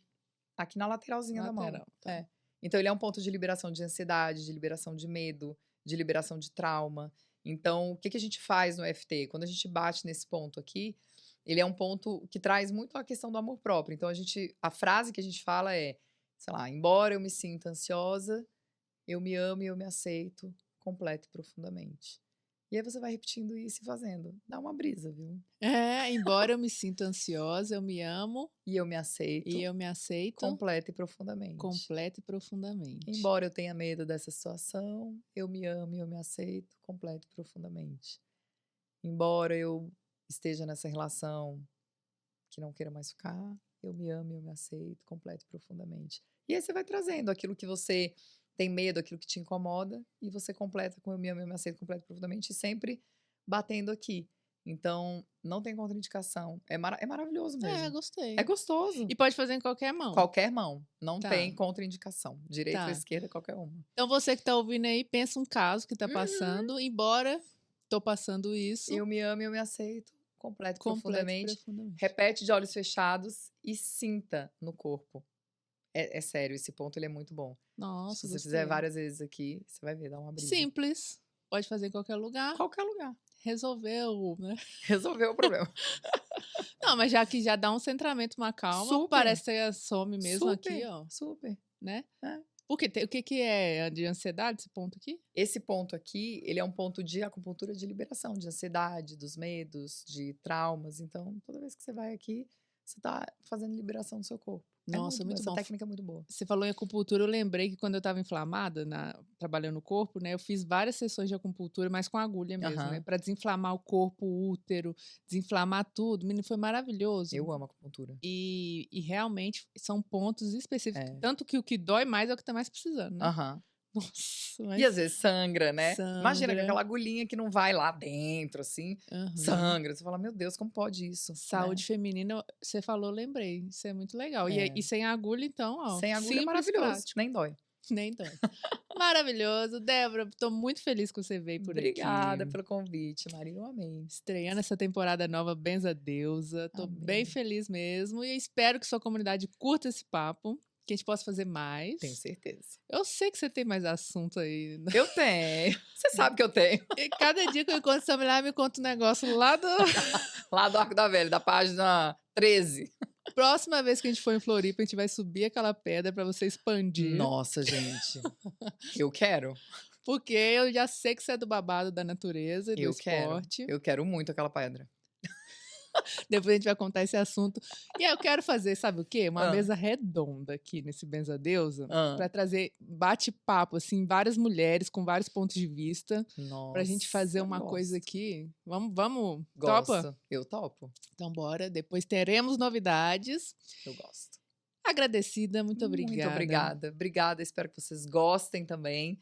aqui na lateralzinha da mão. Lateral, tá. É. Então ele é um ponto de liberação de ansiedade, de liberação de medo, de liberação de trauma. Então, o que que a gente faz no EFT? Quando a gente bate nesse ponto aqui, ele é um ponto que traz muito a questão do amor próprio. Então, a frase que a gente fala é, sei lá, embora eu me sinta ansiosa, eu me amo e eu me aceito completa e profundamente. E aí você vai repetindo isso e fazendo. Dá uma brisa, viu? É, embora eu me sinta ansiosa, eu me amo E eu me e aceito eu me aceito completa e profundamente. completa e profundamente. Embora eu tenha medo dessa situação, eu me amo e eu me aceito completa e profundamente. Embora eu esteja nessa relação que não queira mais ficar, eu me amo e eu me aceito completa e profundamente. E aí você vai trazendo aquilo que você tem medo, aquilo que te incomoda, e você completa com eu me amo e eu me aceito completa e profundamente, e sempre batendo aqui. Então, não tem contraindicação. É maravilhoso É, mesmo. É gostei. gostoso. E pode fazer em qualquer mão. Qualquer mão. Não Tá, tem contraindicação. Direita ou tá. esquerda, qualquer uma. Então você que tá ouvindo aí, pensa um caso que tá Uhum. passando, embora tô passando isso, Eu me amo e eu me aceito completo e completo e profundamente. profundamente. Repete de olhos fechados e sinta no corpo. É sério, esse ponto ele é muito bom. Nossa, Se você fizer gostei. várias vezes aqui, você vai ver, dá uma brisa. Simples. Pode fazer em qualquer lugar. Qualquer lugar. Resolveu, né? Resolveu o problema. Não, mas já que já dá um centramento, uma calma, Super, parece que some mesmo aqui, super, ó, super. né? É. Por quê? O que que é de ansiedade, esse ponto aqui? Esse ponto aqui, ele é um ponto de acupuntura de liberação, de ansiedade, dos medos, de traumas. Então, toda vez que você vai aqui, você tá fazendo liberação do seu corpo. Nossa, muito Essa bom. técnica é muito boa. Você falou em acupuntura, eu lembrei que quando eu estava inflamada, trabalhando no corpo, né? Eu fiz várias sessões de acupuntura, mas com agulha mesmo, né? Aham. Para desinflamar o corpo, o útero, desinflamar tudo. Menino, foi maravilhoso. Eu amo acupuntura. E realmente são pontos específicos. É. Tanto que o que dói mais é o que tá mais precisando, né? Aham. Nossa, E mas às vezes sangra, né? Imagina com sangra. aquela agulhinha que não vai lá dentro, assim, Aham. sangra. Você fala, meu Deus, como pode isso? Saúde feminina, você falou, lembrei. Isso é muito legal. É. E sem agulha, então, ó. Sem agulha é simples, maravilhoso, prático. nem dói. Nem dói. Maravilhoso. Débora, tô muito feliz que você veio por Obrigada aqui. pelo convite, Maria, eu amei. Estreando essa temporada nova, benza a deusa. Tô bem Amém. feliz mesmo. E eu espero que sua comunidade curta esse papo. Que a gente possa fazer mais. Tenho certeza. Eu sei que você tem mais assunto aí. Eu tenho. Você sabe que eu tenho. E cada dia que eu encontro essa mulher, ela me conta um negócio lá do. Lá do Arco da Velha, da página 13. Próxima vez que a gente for em Floripa, a gente vai subir aquela pedra pra você expandir. Nossa, gente. Eu quero. Porque eu já sei que você é do babado da natureza e do Eu quero. esporte. Eu quero muito aquela pedra. Depois a gente vai contar esse assunto. E aí eu quero fazer, sabe o quê? Uma Ah. mesa redonda aqui nesse Benza a Deusa. Ah. Pra trazer bate-papo, assim, várias mulheres com vários pontos de vista. Nossa, Pra gente fazer uma gosto. coisa aqui. Vamos? Gosto. Topa? Eu topo. Então bora. Depois teremos novidades. Eu gosto. Agradecida, muito obrigada. Muito obrigada. Obrigada, espero que vocês gostem também.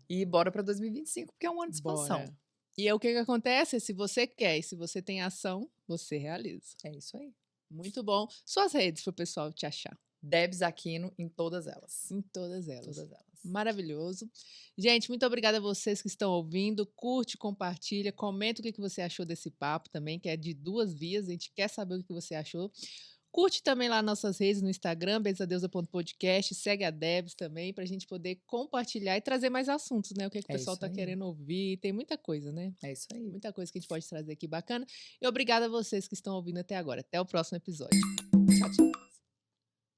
E bora pra 2025, porque é um ano de expansão. Bora. E aí, o que acontece? Se você quer e se você tem ação, você realiza. É isso aí. Muito bom. Suas redes pro pessoal te achar. Debs Aquino em todas elas. Em todas elas. Todas elas. Maravilhoso. Gente, muito obrigada a vocês que estão ouvindo. Curte, compartilha, comenta o que você achou desse papo também, que é de 2 vias. A gente quer saber o que você achou. Curte também lá nossas redes no Instagram, benzadeusa.podcast. Segue a Debs também, pra gente poder compartilhar e trazer mais assuntos, né? O que o pessoal isso tá aí. querendo ouvir. Tem muita coisa, né? É isso aí. Muita coisa que a gente pode trazer aqui bacana. E obrigada a vocês que estão ouvindo até agora. Até o próximo episódio. Tchau, tchau.